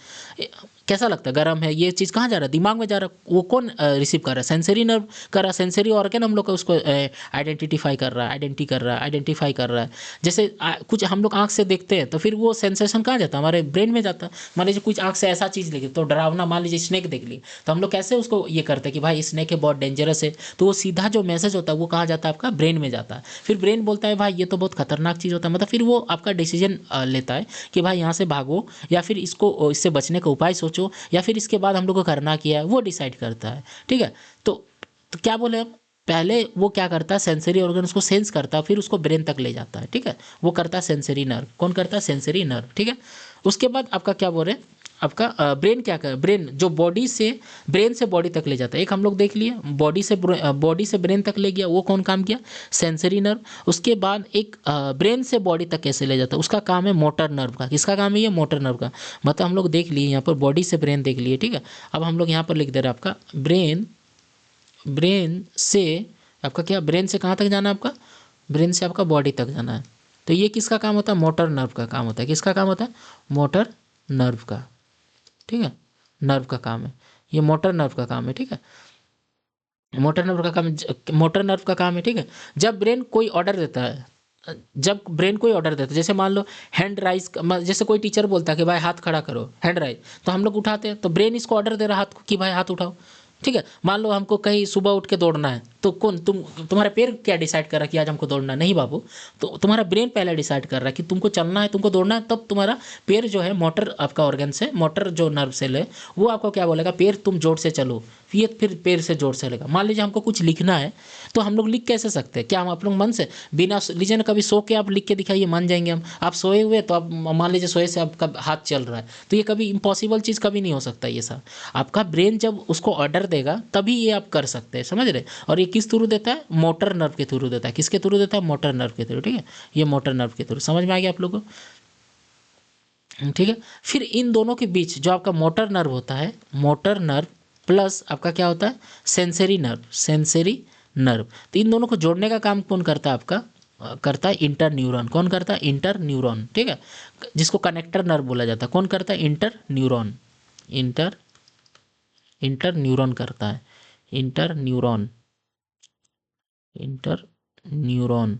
S1: कैसा लगता है, गर्म है, ये चीज़ कहाँ जा रहा है, दिमाग में जा रहा है। वो कौन रिसीव कर रहा है, सेंसरी नर्व कर रहा है, सेंसरी ऑर्गन हम लोग का उसको आइडेंटिफाई कर रहा है, आइडेंटिफाई कर रहा है। जैसे कुछ हम लोग आँख से देखते हैं तो फिर वो सेंसेशन कहाँ जाता है, हमारे ब्रेन में जाता है। मान लीजिए कुछ आँख से ऐसा चीज़ देखे तो डरावना, मान लीजिए स्नेक देख ली, तो हम लोग कैसे उसको ये करते हैं कि भाई स्नेक है, बहुत डेंजरस है, तो वो सीधा जो मैसेज होता है वो कहाँ जाता है, आपका ब्रेन में जाता है। फिर ब्रेन बोलता है भाई ये तो बहुत खतरनाक चीज़ होता है, मतलब फिर वो आपका डिसीजन लेता है कि भाई यहाँ से भागो, या फिर इससे बचने का उपाय सोचो, या फिर इसके बाद हम लोग को करना क्या है वो डिसाइड करता है, ठीक है। तो क्या बोले हम, पहले वो क्या करता है, सेंसरी ऑर्गन उसको सेंस करता है, फिर उसको ब्रेन तक ले जाता है, ठीक है। वो करता है सेंसरी नर्व, कौन करता है, सेंसरी नर्व, ठीक है। उसके बाद आपका क्या बोल रहे हैं, आपका ब्रेन क्या कर, ब्रेन जो ब्रेन से बॉडी तक ले जाता है। एक हम लोग देख लिए, बॉडी से ब्रेन तक ले गया, वो कौन काम किया, सेंसरी नर्व। उसके बाद एक ब्रेन से बॉडी तक कैसे ले जाता है, उसका काम है मोटर नर्व का। किसका काम है ये, मोटर नर्व का। मतलब हम लोग देख लिए यहाँ पर बॉडी से ब्रेन देख लिए, ठीक है। अब हम लोग यहाँ पर लिख दे रहे हैं आपका ब्रेन से आपका क्या, ब्रेन से कहाँ तक जाना है आपका, ब्रेन से आपका बॉडी तक जाना है। तो ये किसका काम होता है, मोटर नर्व का काम होता है। किसका काम होता है, मोटर नर्व का, ठीक है। नर्व का काम है ये, मोटर नर्व का काम है, ठीक है। मोटर नर्व का काम है, ठीक है। जब ब्रेन कोई ऑर्डर देता है, जैसे मान लो हैंड राइज, जैसे कोई टीचर बोलता है कि भाई हाथ खड़ा करो, हैंड राइज, तो हम लोग उठाते हैं, तो ब्रेन इसको ऑर्डर दे रहा है हाथ को कि भाई हाथ उठाओ, ठीक है, मान लो हमको कहीं सुबह उठ के दौड़ना है, तो कौन तुम्हारा पैर क्या डिसाइड कर रहा है कि आज हमको दौड़ना है? नहीं बाबू, तो तुम्हारा ब्रेन पहले डिसाइड कर रहा है कि तुमको चलना है, तुमको दौड़ना है, तब तुम्हारा पैर जो है मोटर आपका ऑर्गन से, मोटर जो नर्व सेल है वो आपको क्या बोलेगा, पैर तुम जोर से चलो, ये फिर पैर से जोर से लेगा। मान लीजिए हमको कुछ लिखना है, तो हम लोग लिख कैसे सकते हैं? क्या हम आप लोग मन से बिना लीजिए ना, कभी सो के आप लिख के दिखाइए, मान जाएंगे हम। आप सोए हुए, तो आप मान लीजिए सोए से आपका हाथ चल रहा है, तो ये कभी इम्पॉसिबल चीज़ कभी नहीं हो सकता ये सब। आपका ब्रेन जब उसको ऑर्डर देगा तभी ये आप कर सकते हैं, समझ रहे? और ये किस थ्रू देता है? मोटर नर्व के थ्रू देता है। किसके थ्रू देता है? मोटर नर्व के थ्रू, ठीक है, ये मोटर नर्व के थ्रू। समझ में आ गया आप लोगों को? ठीक है, फिर इन दोनों के बीच जो आपका मोटर नर्व होता है, मोटर नर्व प्लस आपका क्या होता है? Sensory nerve, sensory nerve. तो इन दोनों को जोड़ने का काम कौन करता है? आपका करता है इंटर न्यूरॉन। कौन करता है? इंटर न्यूरॉन, ठीक है, जिसको कनेक्टर नर्व बोला जाता है। कौन करता है? इंटर न्यूरॉन, इंटर न्यूरॉन करता है, inter neuron, inter neuron,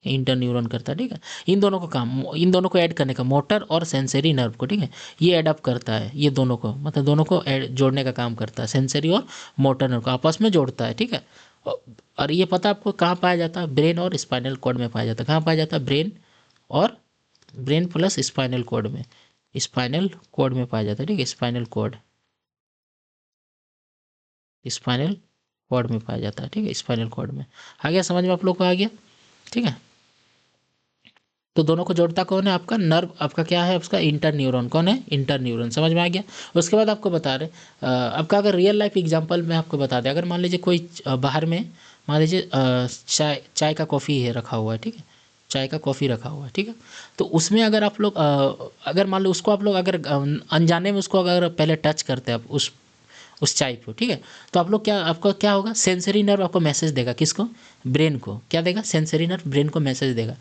S1: inter neuron करता है, ठीक है। इन दोनों का काम, इन दोनों को ऐड करने का, मोटर और सेंसरी नर्व को, ठीक है, ये ऐड अप करता है, ये दोनों को, मतलब दोनों को जोड़ने का काम करता है। सेंसरी और मोटर नर्व को आपस में जोड़ता है, ठीक है। और ये पता आपको कहाँ पाया जाता है? ब्रेन और स्पाइनल कॉर्ड में पाया जाता है। कहाँ पाया जाता है? ब्रेन और ब्रेन प्लस स्पाइनल कॉर्ड में, स्पाइनल कॉर्ड में पाया जाता है, ठीक है, स्पाइनल कॉर्ड, स्पाइनल कॉर्ड में पाया जाता है, ठीक है, स्पाइनल कॉर्ड में। आ गया समझ में आप लोग को? आ गया, ठीक है। तो दोनों को जोड़ता कौन है? आपका नर्व, आपका क्या है? उसका इंटर न्यूरॉन। कौन है? Inter neuron. समझ में आ गया? उसके बाद आपको बता रहे आपका, अगर रियल लाइफ एग्जांपल में आपको बता दें, अगर मान लीजिए कोई बाहर में, मान लीजिए चाय का कॉफ़ी है रखा हुआ है, ठीक है, चाय का कॉफ़ी रखा हुआ है, ठीक है, तो उसमें अगर आप लोग अगर मान लो उसको आप लोग अगर अनजाने में उसको अगर पहले टच करते हैं आप उस चाय को, ठीक है, तो आप लोग क्या, आपका क्या होगा? सेंसरी नर्व आपको मैसेज देगा, किसको? ब्रेन को। क्या देगा? सेंसरी नर्व ब्रेन को मैसेज देगा,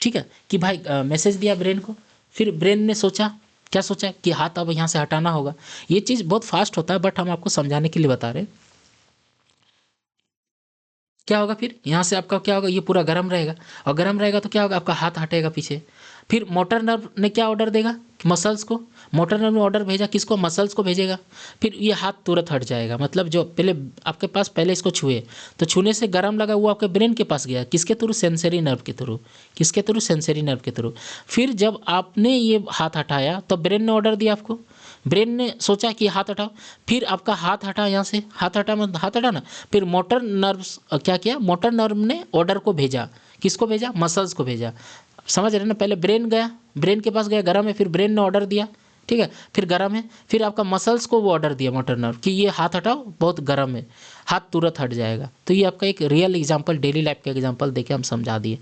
S1: ठीक है, कि भाई मैसेज दिया ब्रेन को। फिर ब्रेन ने सोचा, क्या सोचा? कि हाथ अब यहाँ से हटाना होगा। ये चीज़ बहुत फास्ट होता है, बट हम आपको समझाने के लिए बता रहे हैं। क्या होगा फिर? यहाँ से आपका क्या होगा? ये पूरा गर्म रहेगा, और गर्म रहेगा तो क्या होगा? आपका हाथ हटेगा पीछे। फिर मोटर नर्व ने क्या ऑर्डर देगा? मसल्स को। मोटर नर्व ने ऑर्डर भेजा किसको? मसल्स को भेजेगा। फिर ये हाथ तुरंत हट जाएगा, मतलब जो पहले आपके पास पहले इसको छुए, तो छूने से गर्म लगा, वो आपके ब्रेन के पास गया, किसके थ्रू? सेंसरी नर्व के थ्रू। किसके थ्रू? सेंसरी नर्व के थ्रू। फिर जब आपने ये हाथ हटाया तो ब्रेन ने ऑर्डर दिया आपको, ब्रेन ने सोचा कि हाथ हटाओ, फिर आपका हाथ हटा, यहाँ से हाथ हटा, मतलब हाथ हटा ना, फिर मोटर नर्व्स क्या किया? मोटर नर्व ने ऑर्डर को भेजा, किसको भेजा? मसल्स को भेजा। समझ रहे हैं ना? पहले ब्रेन गया, ब्रेन के पास गया, गर्म है, फिर ब्रेन ने ऑर्डर दिया, ठीक है, फिर गर्म है, फिर आपका मसल्स को वो ऑर्डर दिया मोटर नर्व कि ये हाथ हटाओ, बहुत गर्म है, हाथ तुरंत हट जाएगा। तो ये आपका एक रियल एग्जांपल, डेली लाइफ का एग्जांपल देके हम समझा दिए।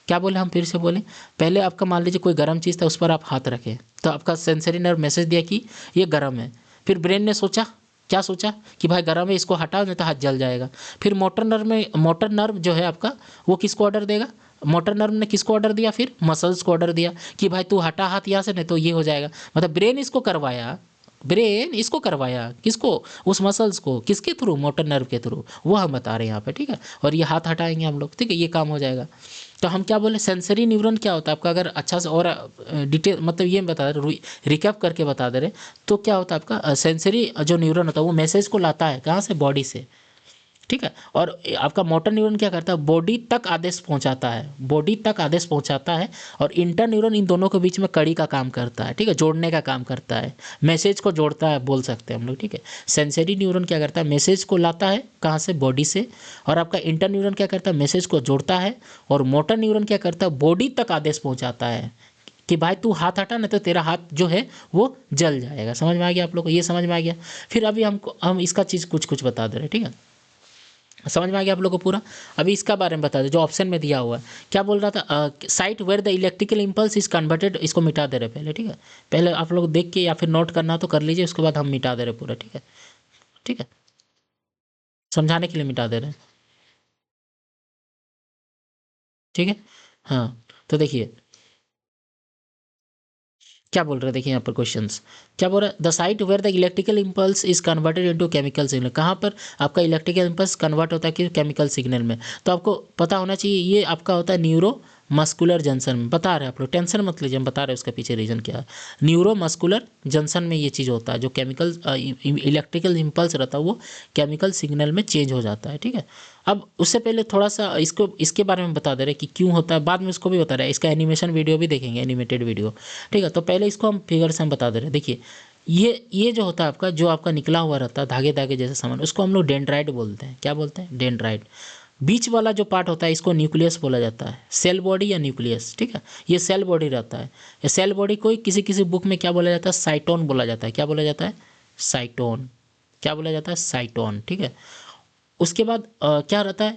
S1: क्या बोले? हम फिर से बोले, पहले आपका मान लीजिए कोई गर्म चीज़ था, उस पर आप हाथ रखें, तो आपका सेंसरी नर्व मैसेज दिया कि ये गर्म है। फिर ब्रेन ने सोचा, क्या सोचा? कि भाई गर्म है, इसको हटाओ नहीं तो हाथ जल जाएगा। फिर मोटर नर्व जो है आपका, वो किसको ऑर्डर देगा? मोटर नर्व ने किसको ऑर्डर दिया? फिर मसल्स को ऑर्डर दिया कि भाई तू हटा हाथ यहाँ से, नहीं तो ये हो जाएगा। मतलब ब्रेन इसको करवाया, ब्रेन इसको करवाया, किसको? उस मसल्स को। किसके थ्रू? मोटर नर्व के थ्रू। वो हम बता रहे हैं यहाँ पे, ठीक है। और ये हाथ हटाएंगे हम लोग, ठीक है, ये काम हो जाएगा। तो हम क्या बोले? सेंसरी न्यूरॉन क्या होता है आपका? अगर अच्छा से और डिटेल, मतलब ये बता रहे, रिकैप करके बता दे रहे, तो क्या होता है आपका? सेंसरी जो न्यूरॉन होता है वो मैसेज को लाता है, कहाँ से? बॉडी से, ठीक है। और आपका मोटर न्यूरॉन क्या करता है? बॉडी तक आदेश पहुंचाता है, बॉडी तक आदेश पहुंचाता है। और इंटर न्यूरॉन इन दोनों के बीच में कड़ी का काम करता है, ठीक है, जोड़ने का काम करता है, मैसेज को जोड़ता है, बोल सकते हैं हम लोग, ठीक है। सेंसरी न्यूरॉन क्या करता है? मैसेज को लाता है, कहाँ से? बॉडी से। और आपका इंटर न्यूरॉन क्या करता है? मैसेज को जोड़ता है। और मोटर न्यूरॉन क्या करता है? बॉडी तक आदेश पहुंचाता है कि भाई तू हाथ हटा, नहीं तो तेरा हाथ जो है वो जल जाएगा। समझ में आ गया आप लोग को? ये समझ में आ गया? फिर अभी हम इसका चीज़ कुछ कुछ बता दे रहे हैं, ठीक है। समझ में आ गया आप लोगों को पूरा? अभी इसका बारे में बता दे, जो ऑप्शन में दिया हुआ है। क्या बोल रहा था? Site where the electrical impulse is converted, इसको मिटा दे रहे पहले, ठीक है। पहले आप लोग देख के या फिर नोट करना तो कर लीजिए, उसके बाद हम मिटा दे रहे पूरा, ठीक है, ठीक है, समझाने के लिए मिटा दे रहे हैं, ठीक है। हाँ, तो देखिए क्या बोल रहे हैं, देखिए यहाँ पर क्वेश्चंस क्या बोल रहा है? The site where the electrical impulse is converted into chemical signal, कहाँ पर आपका इलेक्ट्रिकल इम्पल्स कन्वर्ट होता है कि केमिकल सिग्नल में? तो आपको पता होना चाहिए, ये आपका होता है न्यूरो मस्कुलर जंक्शन में बता रहे हैं आप लोग, टेंशन मत लीजिए, हम बता रहे हैं उसका पीछे रीजन क्या है। न्यूरो मस्कुलर जंक्शन में ये चीज़ होता है, जो केमिकल इलेक्ट्रिकल इम्पल्स रहता है वो केमिकल सिग्नल में चेंज हो जाता है, ठीक है। अब उससे पहले थोड़ा सा इसके बारे में बता दे रहे हैं कि क्यों होता है, बाद में उसको भी बता रहे हैं, इसका एनिमेशन वीडियो भी देखेंगे, एनिमेटेड वीडियो, ठीक है। तो पहले इसको हम फिगर से हम बता दे रहे हैं। देखिए ये जो होता है आपका, जो आपका निकला हुआ रहता है धागे धागे जैसे सामान, उसको हम लोग डेंड्राइट बोलते हैं। क्या बोलते हैं? डेंड्राइट। बीच वाला जो पार्ट होता है इसको न्यूक्लियस बोला जाता है, सेल बॉडी या न्यूक्लियस, ठीक है। ये सेल बॉडी रहता है। ये सेल बॉडी को किसी किसी बुक में क्या बोला जाता है? साइटोन बोला जाता है। क्या बोला जाता है? साइटोन। क्या बोला जाता है? साइटोन, ठीक है। उसके बाद क्या रहता है?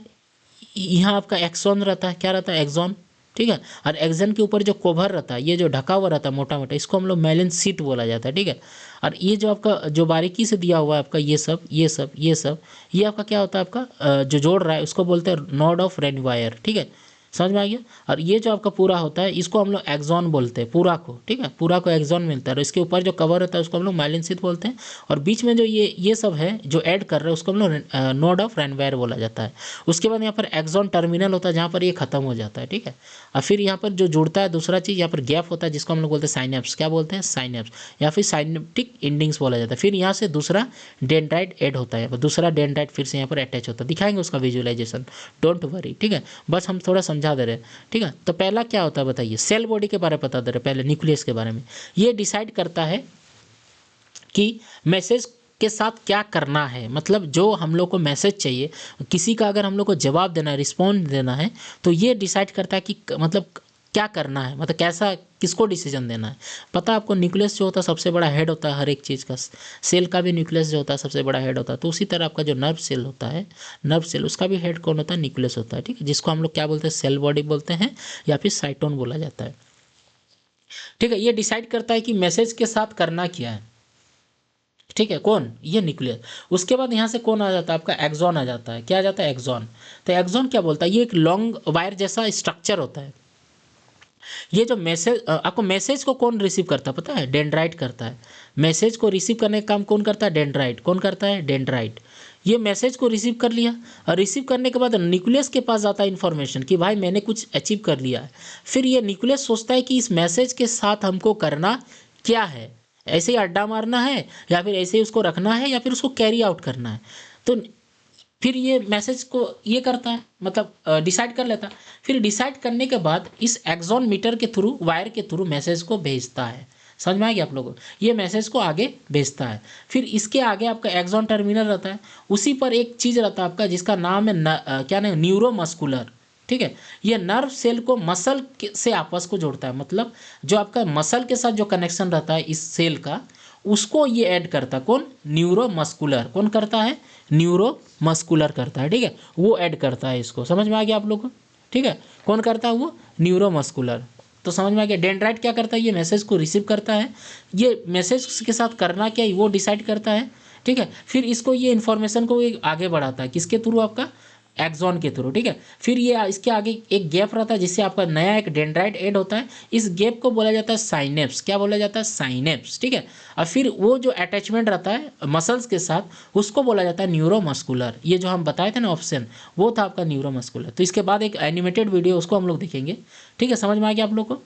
S1: यहाँ आपका एक्सॉन रहता है। क्या रहता है? एक्सॉन, ठीक है। और एक्सॉन के ऊपर जो कवर रहता है, ये जो ढका हुआ रहता है मोटा मोटा, इसको हम लोग मेलिन सीट बोला जाता है, ठीक है। और ये जो आपका जो बारीकी से दिया हुआ है आपका ये सब ये आपका क्या होता है? आपका जो जोड़ रहा है उसको बोलते हैं नोड ऑफ रेनवायर, ठीक है। समझ में आ गया? और ये जो आपका पूरा होता है इसको हम लोग एक्सॉन बोलते हैं, पूरा को, ठीक है। पूरा को एक्सॉन मिलता है और इसके ऊपर जो कवर होता है उसको हम लोग माइलिन शीथ बोलते हैं। और बीच में जो ये सब है जो ऐड कर रहे हैं उसको हम लोग नोड ऑफ रेनवायर बोला जाता है। उसके बाद यहाँ पर एक्सॉन टर्मिनल होता है जहाँ पर ये खत्म हो जाता है, ठीक है। और फिर यहाँ पर जो जुड़ता है दूसरा चीज़, यहाँ पर गैप होता है जिसको हम लोग बोलते हैं साइनेप्स। क्या बोलते हैं? साइनेप्स, या फिर साइनेप्टिक एंडिंग्स बोला जाता है। फिर यहाँ से दूसरा डेंड्राइट ऐड होता है, दूसरा डेंड्राइट फिर से यहाँ पर अटैच होता है। दिखाएंगे उसका विजुअलाइजेशन, डोंट वरी, ठीक है। बस हम थोड़ा समझा दे रहे हैं, ठीक है। तो पहला क्या होता है बताइए? सेल बॉडी के बारे में बता दे रहे हैं, पहले न्यूक्लियस के बारे में। ये डिसाइड करता है कि मैसेज के साथ क्या करना है, मतलब जो हम लोग को मैसेज चाहिए, किसी का अगर हम लोग को जवाब देना है, रिस्पॉन्ड देना है, तो ये डिसाइड करता है कि मतलब क्या करना है, मतलब कैसा, किसको डिसीजन देना है। पता है आपको, न्यूक्लियस जो होता है सबसे बड़ा हेड होता है हर एक चीज़ का। सेल का भी न्यूक्लियस जो होता है सबसे बड़ा हेड होता है। तो उसी तरह आपका जो नर्व सेल होता है, नर्व सेल, उसका भी हेड कौन होता है? न्यूक्लियस होता है, ठीक है। जिसको हम लोग क्या बोलते हैं? सेल बॉडी बोलते हैं या फिर साइटोन बोला जाता है, ठीक है। ये डिसाइड करता है कि मैसेज के साथ करना क्या है, ठीक है। कौन? ये न्यूक्लियस। उसके बाद यहाँ से कौन आ जाता है? आपका एक्सॉन आ जाता है। क्या आ जाता है? एक्सॉन। तो एक्सॉन क्या बोलता है? ये एक लॉन्ग वायर जैसा स्ट्रक्चर होता है। ये जो मैसेज, आपको मैसेज को कौन रिसीव करता है पता है? डेंड्राइट करता है। मैसेज को रिसीव करने का काम कौन करता है? डेंड्राइट। कौन करता है? डेंड्राइट। ये मैसेज को रिसीव कर लिया और रिसीव करने के बाद न्यूक्लियस के पास आता है इन्फॉर्मेशन कि भाई मैंने कुछ अचीव कर लिया है। फिर ये न्यूक्लियस सोचता है कि इस मैसेज के साथ हमको करना क्या है, ऐसे ही अड्डा मारना है या फिर ऐसे ही उसको रखना है या फिर उसको कैरी आउट करना है। तो फिर ये मैसेज को ये करता है, मतलब डिसाइड कर लेता है। फिर डिसाइड करने के बाद इस एक्सॉन मीटर के थ्रू, वायर के थ्रू मैसेज को भेजता है। समझ में आ गया आप लोगों को? ये मैसेज को आगे भेजता है। फिर इसके आगे आपका एक्सॉन टर्मिनल रहता है, उसी पर एक चीज़ रहता है आपका जिसका नाम है क्या नाम? न्यूरोमस्कुलर, ठीक है। ये नर्व सेल को मसल से आपस को जोड़ता है, मतलब जो आपका मसल के साथ जो कनेक्शन रहता है इस सेल का, उसको ये ऐड करता है। कौन? न्यूरोमस्कुलर। कौन करता है? न्यूरोमस्कुलर करता है, ठीक है। वो ऐड करता है इसको। समझ में आ गया आप लोग को? ठीक है। कौन करता है? वो न्यूरोमस्कुलर। तो समझ में आ गया। डेंड्राइट क्या करता है? ये मैसेज को रिसीव करता है, ये मैसेज के साथ करना क्या है वो डिसाइड करता है, ठीक है। फिर इसको ये इन्फॉर्मेशन को आगे बढ़ाता है, किसके थ्रू? आपका एक्सॉन के थ्रू, ठीक है। फिर ये इसके आगे एक गैप रहता है जिससे आपका नया एक डेंड्राइट ऐड होता है। इस गैप को बोला जाता है साइनेप्स। क्या बोला जाता है? साइनेप्स, ठीक है। और फिर वो जो अटैचमेंट रहता है मसल्स के साथ उसको बोला जाता है न्यूरोमस्कुलर। ये जो हम बताए थे ना ऑप्शन, वो था आपका न्यूरोमस्कुलर। तो इसके बाद एक एनिमेटेड वीडियो उसको हम लोग देखेंगे, ठीक है। समझ में आ गया आप लोग को?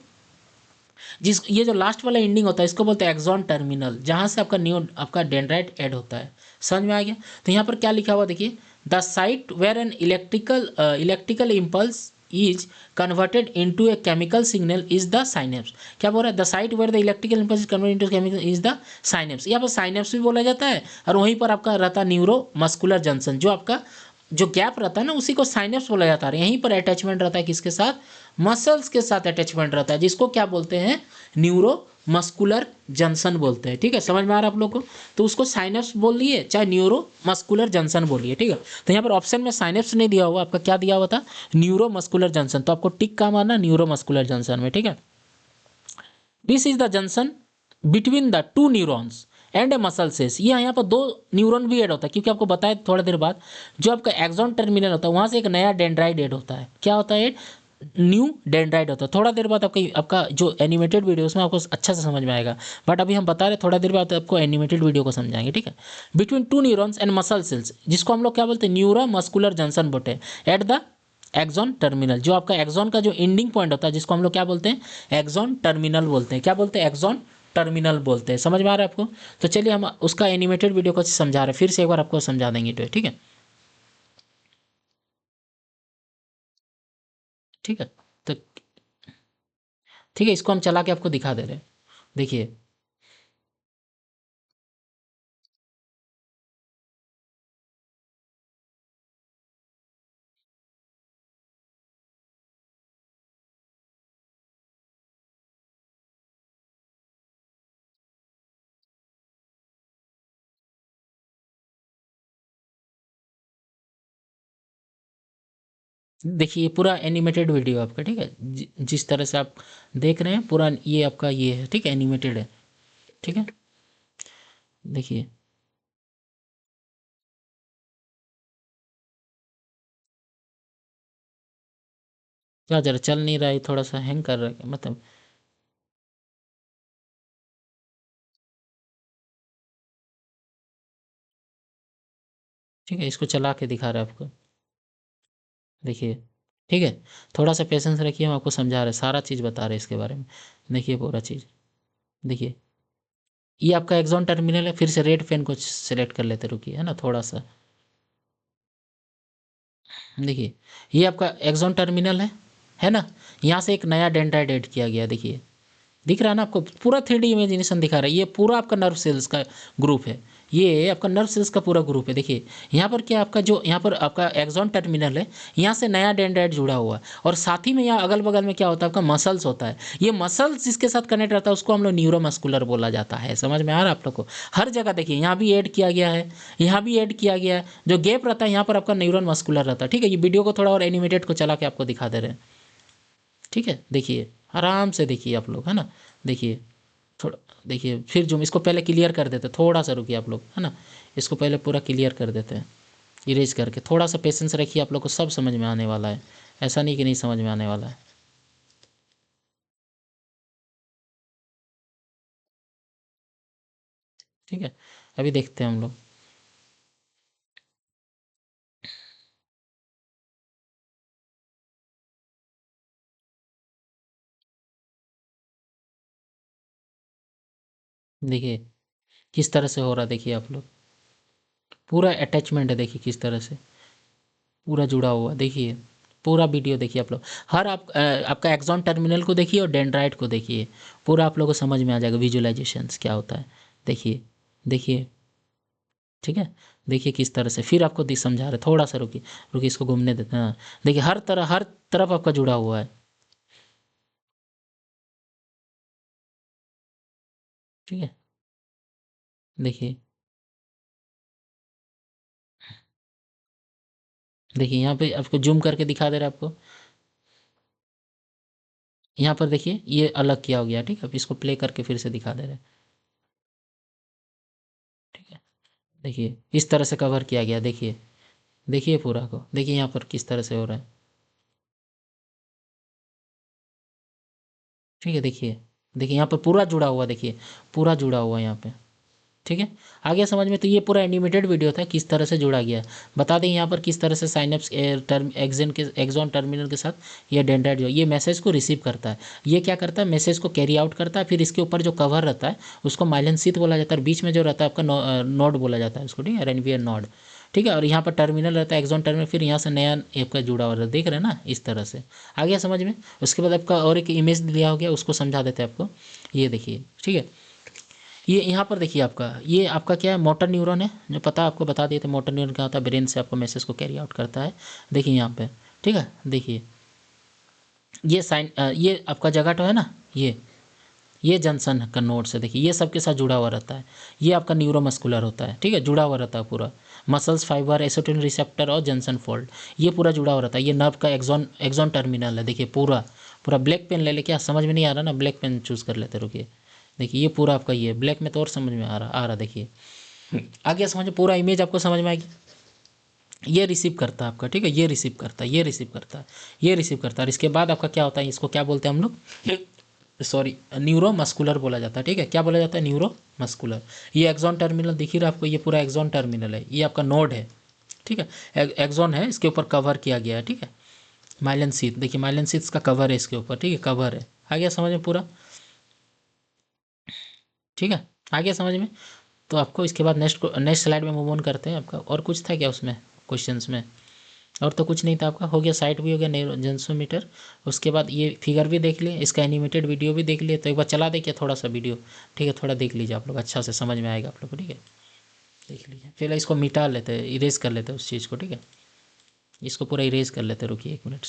S1: ये जो लास्ट वाला एंडिंग होता है इसको बोलते हैं एक्सॉन टर्मिनल, जहाँ से आपका डेंड्राइट ऐड होता है। समझ में आ गया? तो यहाँ पर क्या लिखा हुआ देखिए, the site where an electrical impulse is converted into a chemical signal is the synapse. क्या बोल रहा है? The site where the electrical impulse is converted into chemical is the synapse. यहाँ पर साइनेप्स भी बोला जाता है और वहीं पर आपका रहता है न्यूरो मस्कुलर जंक्शन। जो आपका जो गैप रहता है ना उसी को साइनेप्स बोला जाता है। यहीं पर अटैचमेंट रहता है किसके साथ? मसल्स के साथ अटैचमेंट रहता है, जिसको क्या बोलते हैं? न्यूरो मस्कुलर जंक्शन बोलते हैं, ठीक है। समझ में आ रहा है आप लोग को? तो उसको साइनेप्स बोल लिए चाहे न्यूरो मस्कुलर जंक्शन बोलिए, ठीक है। तो यहाँ पर ऑप्शन में साइनेप्स नहीं दिया हुआ, आपका क्या दिया हुआ था? Neuro muscular junction. तो आपको टिक का मारना न्यूरो मस्कुलर जंक्शन में, ठीक है। This is the junction between the two neurons and A muscle cells. ये यहाँ पर दो न्यूरॉन भी ऐड होता है, क्योंकि आपको बताया थोड़ा देर बाद जो आपका एक्सॉन टर्मिनल होता है वहाँ से एक नया डेंड्राइट ऐड होता है। क्या होता है? न्यू डेंड्राइट होता है। थोड़ा देर बाद आपका जो एनिमेटेड वीडियो उसमें आपको अच्छा से समझ में आएगा, बट अभी हम बता रहे थोड़ा देर बाद आपको एनिमेटेड वीडियो को समझाएंगे, ठीक है। Between two neurons and muscle cells, जिसको हम लोग क्या बोलते हैं? न्यूरो मस्कुलर जंक्शन बोलते हैं। एट द एक्सॉन टर्मिनल, जो आपका एक्सॉन का जो एंडिंग पॉइंट होता है जिसको हम लोग क्या बोलते हैं, एक्सॉन टर्मिनल बोलते हैं। क्या बोलते हैं, एक्सॉन टर्मिनल बोलते हैं। समझ में आ रहा है आपको? तो चलिए हम उसका एनिमेटेड वीडियो को समझा रहे हैं, फिर से एक बार आपको समझा देंगे तो, ठीक है। ठीक है, तो ठीक है, इसको हम चला के आपको दिखा दे रहे हैं। देखिए, देखिए ये पूरा एनिमेटेड वीडियो आपका, ठीक है। जिस तरह से आप देख रहे हैं पूरा ये आपका ये है, ठीक है, एनिमेटेड है। ठीक है, देखिए। क्या जरा चल नहीं रहा है, थोड़ा सा हैंग कर रहा है मतलब। ठीक है, इसको चला के दिखा रहा है आपको, देखिए। ठीक है, थोड़ा सा पेशेंस रखिए, हम आपको समझा रहे हैं, सारा चीज़ बता रहे हैं इसके बारे में। देखिए पूरा चीज़, देखिए। ये आपका एक्सॉन टर्मिनल है, फिर से रेड पेन को सिलेक्ट कर लेते, रुकिए, है ना, थोड़ा सा। देखिए, ये आपका एक्सॉन टर्मिनल है ना। यहाँ से एक नया डेंड्राइट ऐड किया गया, देखिए। दिख रहा है ना आपको, पूरा 3D इमेजिनेशन दिखा रहा है। ये पूरा आपका नर्व सेल्स का ग्रुप है, ये आपका नर्व सेल्स का पूरा ग्रुप है। देखिए यहाँ पर क्या आपका जो यहाँ पर आपका एक्सॉन टर्मिनल है, यहाँ से नया डेंड्राइट जुड़ा हुआ है, और साथ ही में यहाँ अगल बगल में क्या होता है, आपका मसल्स होता है। ये मसल्स जिसके साथ कनेक्ट रहता है उसको हम लोग न्यूरोमस्कुलर बोला जाता है। समझ में आ रहा है आप लोग को? हर जगह देखिए, यहाँ भी ऐड किया गया है, यहाँ भी ऐड किया गया है। जो गैप रहता है यहाँ पर आपका न्यूरन मस्कुलर रहता है। ठीक है, ये वीडियो को थोड़ा और एनिमेटेड को चला के आपको दिखा दे रहे हैं। ठीक है, देखिए आराम से देखिए आप लोग, है ना। देखिए थोड़ा, देखिए फिर जो इसको पहले क्लियर कर देते हैं, थोड़ा सा रुकिए आप लोग, है ना। इसको पहले पूरा क्लियर कर देते हैं, इरेज करके। थोड़ा सा पेशेंस रखिए, आप लोग को सब समझ में आने वाला है, ऐसा नहीं कि नहीं समझ में आने वाला है। ठीक है, अभी देखते हैं हम लोग। देखिए किस तरह से हो रहा है, देखिए आप लोग, पूरा अटैचमेंट है, देखिए किस तरह से पूरा जुड़ा हुआ, देखिए। पूरा वीडियो देखिए आप लोग, हर आपका एक्सॉन टर्मिनल को देखिए और डेंड्राइट को देखिए, पूरा आप लोगों को समझ में आ जाएगा विजुअलाइजेशंस क्या होता है। देखिए, देखिए। ठीक है, देखिए किस तरह से, फिर आपको समझा रहे, थोड़ा सा रुकिए, रुकिए, इसको घूमने देते हैं। हाँ, देखिए हर तरफ आपका जुड़ा हुआ है। ठीक है, देखिए। देखिए यहाँ पे आपको जूम करके दिखा दे रहा है आपको, यहाँ पर देखिए ये अलग किया हो गया। ठीक है, अब इसको प्ले करके फिर से दिखा दे रहे हैं। ठीक है, देखिए इस तरह से कवर किया गया, देखिए। देखिए पूरा को, देखिए यहाँ पर किस तरह से हो रहा है। ठीक है, देखिए। देखिए यहाँ पर पूरा जुड़ा हुआ, देखिए पूरा जुड़ा हुआ है यहाँ पे। ठीक है, आ गया समझ में? तो ये पूरा एनिमेटेड वीडियो था, किस तरह से जुड़ा गया है। बता दें यहाँ पर किस तरह से साइनेप्स टर्म एक्सन के एक्सॉन टर्मिनल के साथ ये डेंड्राइट जो ये मैसेज को रिसीव करता है। ये क्या करता है, मैसेज को कैरी आउट करता है, फिर इसके ऊपर जो कवर रहता है उसको माइलिन शीथ बोला जाता है, और बीच में जो रहता है आपका नोड बोला जाता है उसको, ठीक है, रेनवियर नोड। ठीक है, और यहाँ पर टर्मिनल रहता है, एक्सॉन टर्मिनल, फिर यहाँ से नया आपका जुड़ा हुआ रहता है, देख रहे हैं ना, इस तरह से। आ गया समझ में? उसके बाद आपका और एक इमेज दिया हो गया, उसको समझा देते हैं आपको। ये देखिए, ठीक है। ये यहाँ पर देखिए आपका, ये आपका क्या है, मोटर न्यूरॉन है, जो पता आपको बता दिए थे मोटर न्यूरॉन क्या होता है, ब्रेन से आपको मैसेज को कैरी आउट करता है। देखिए यहाँ पे, ठीक है, देखिए ये साइन ये आपका जगह तो है ना, ये जंक्शन का नोड से, देखिए ये सबके साथ जुड़ा हुआ रहता है। ये आपका न्यूरोमस्कुलर होता है, ठीक है, जुड़ा हुआ रहता है पूरा। मसल्स फाइबर एसिटिलिन रिसेप्टर और जंक्शन फोल्ड, ये पूरा जुड़ा हुआ रहता है। ये नर्व का एक्सॉन एक्सॉन टर्मिनल है, देखिए पूरा। पूरा ब्लैक पेन ले ले, क्या समझ में नहीं आ रहा ना, ब्लैक पेन चूज़ कर लेते, रुकिए। देखिए ये पूरा आपका ये ब्लैक में तो और समझ में आ रहा, देखिए। आ गया समझ में? पूरा इमेज आपको समझ में आएगी। ये रिसीव करता है आपका, ठीक है, ये रिसीव करता है, ये रिसीव करता है, ये रिसीव करता है, और इसके बाद आपका क्या होता है, इसको क्या बोलते हैं हम लोग, सॉरी, न्यूरो मस्कुलर बोला जाता है। ठीक है, क्या बोला जाता है, न्यूरो मस्कुलर। ये एक्सॉन टर्मिनल दिख ही रहा है आपको, ये पूरा एक्सॉन टर्मिनल है, ये आपका नोड है। ठीक है, एक्सॉन है, इसके ऊपर कवर किया गया है। ठीक है, माइलिन शीथ, देखिए माइलिन शीथ का कवर है इसके ऊपर, ठीक है, कवर है। आ गया समझ में पूरा? ठीक है, आ गया समझ में? तो आपको इसके बाद नेक्स्ट स्लाइड में मूव ऑन करते हैं। आपका और कुछ था क्या उसमें क्वेश्चंस में? और तो कुछ नहीं था आपका, हो गया साइट भी हो गया, जेंसोमीटर। उसके बाद ये फिगर भी देख लिए, इसका एनिमेटेड वीडियो भी देख लिए। तो एक बार चला देखिए थोड़ा सा वीडियो, ठीक है, थोड़ा देख लीजिए आप लोग, अच्छा से समझ में आएगा आप लोग को, ठीक है, देख लीजिए। फिर इसको मिटा लेते हैं, इरेज कर लेते हैं उस चीज़ को, ठीक है, इसको पूरा इरेज कर लेते हैं, रुकिए 1 मिनट।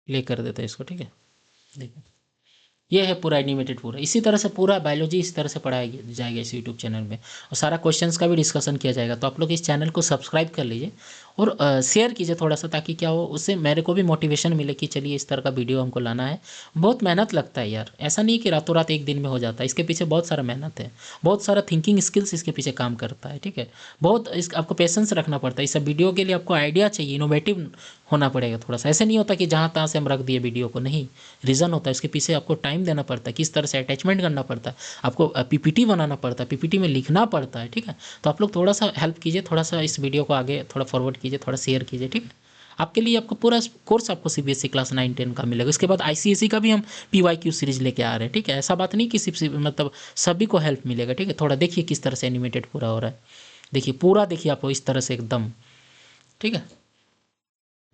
S1: प्ले कर देते हैं इसको, ठीक है, देखिए ये है पूरा एनिमेटेड पूरा। इसी तरह से पूरा बायोलॉजी इस तरह से पढ़ाया जाएगा इस यूट्यूब चैनल में, और सारा क्वेश्चंस का भी डिस्कशन किया जाएगा। तो आप लोग इस चैनल को सब्सक्राइब कर लीजिए और शेयर कीजिए थोड़ा सा, ताकि क्या हो, उससे मेरे को भी मोटिवेशन मिले कि चलिए इस तरह का वीडियो हमको लाना है। बहुत मेहनत लगता है यार, ऐसा नहीं कि रातों रात एक दिन में हो जाता है, इसके पीछे बहुत सारा मेहनत है, बहुत सारा थिंकिंग स्किल्स इसके पीछे काम करता है, ठीक है, बहुत इस आपको पेशेंस रखना पड़ता है। इस सब वीडियो के लिए आपको आइडिया चाहिए, इनोवेटिव होना पड़ेगा थोड़ा सा। ऐसे नहीं होता कि जहाँ तहाँ से हम रख दिए वीडियो को, नहीं, रीज़न होता है इसके पीछे, आपको टाइम देना पड़ता है, किस तरह से अटैचमेंट करना पड़ता है, आपको पीपीटी बनाना पड़ता है, पीपीटी में लिखना पड़ता है, ठीक है। तो आप लोग थोड़ा सा हेल्प कीजिए, थोड़ा सा इस वीडियो को आगे थोड़ा फॉरवर्ड कीजिए, थोड़ा शेयर कीजिए, ठीक है। आपके लिए आपको पूरा कोर्स आपको सीबीएसई क्लास 9-10 का मिलेगा। उसके बाद आईसीएसई का भी हम पीवाईक्यू सीरीज लेके आ रहे हैं, ठीक है। ऐसा बात नहीं कि सिर्फ मतलब सभी को हेल्प मिलेगा, ठीक है। थोड़ा देखिए किस तरह से एनिमेटेड पूरा हो रहा है, देखिए पूरा, देखिए आपको इस तरह से एकदम, ठीक है,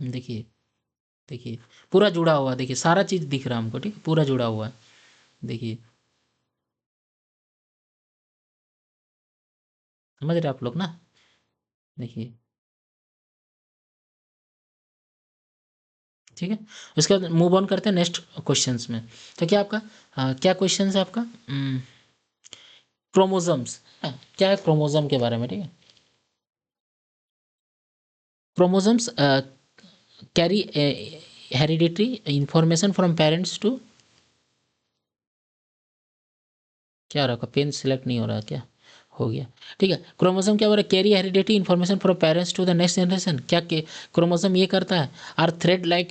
S1: देखिए, देखिए पूरा जुड़ा हुआ, देखिए सारा चीज़ दिख रहा है हमको, ठीक है, पूरा जुड़ा हुआ है, देखिए, समझ रहे आप लोग ना, देखिए, ठीक है। उसके बाद मूव ऑन करते हैं नेक्स्ट क्वेश्चंस में। तो क्या आपका क्या क्वेश्चन है आपका? क्रोमोजम्स, क्या है क्रोमोजम के बारे में, ठीक है। Chromosomes carry hereditary information from parents to, क्या रखा, पेन सिलेक्ट नहीं हो रहा क्या? हो गया, ठीक है। क्रोमोसोम क्या हो रहा है? Carry heredity information from parents to the next generation. क्या के क्रोमोसोम ये करता है? Are thread like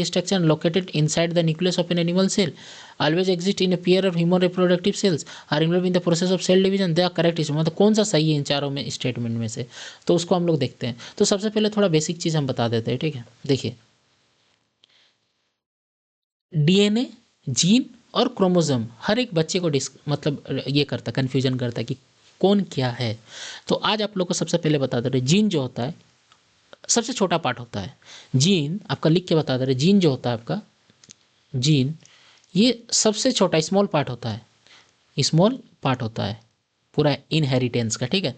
S1: structure located inside the nucleus of an animal cell, always exist in a pair of human reproductive cells, are involve in the process of cell division. They are correct इसमें, मतलब कौन सा सही है इन चारों में statement में से? तो उसको हम लोग देखते हैं। तो सबसे पहले थोड़ा बेसिक चीज़ हम बता देते हैं, ठीक है। देखिए डीएनए, जीन और क्रोमोसोम हर एक बच्चे को मतलब ये करता है, कन्फ्यूजन करता है कि कौन क्या है। तो आज आप लोग को सबसे पहले बता दे रहे, जीन जो होता है सबसे छोटा पार्ट होता है। जीन आपका लिख के बता दे रहे, जीन जो होता है आपका, जीन ये सबसे छोटा स्मॉल पार्ट होता है, स्मॉल पार्ट होता है पूरा इनहेरिटेंस का, ठीक है,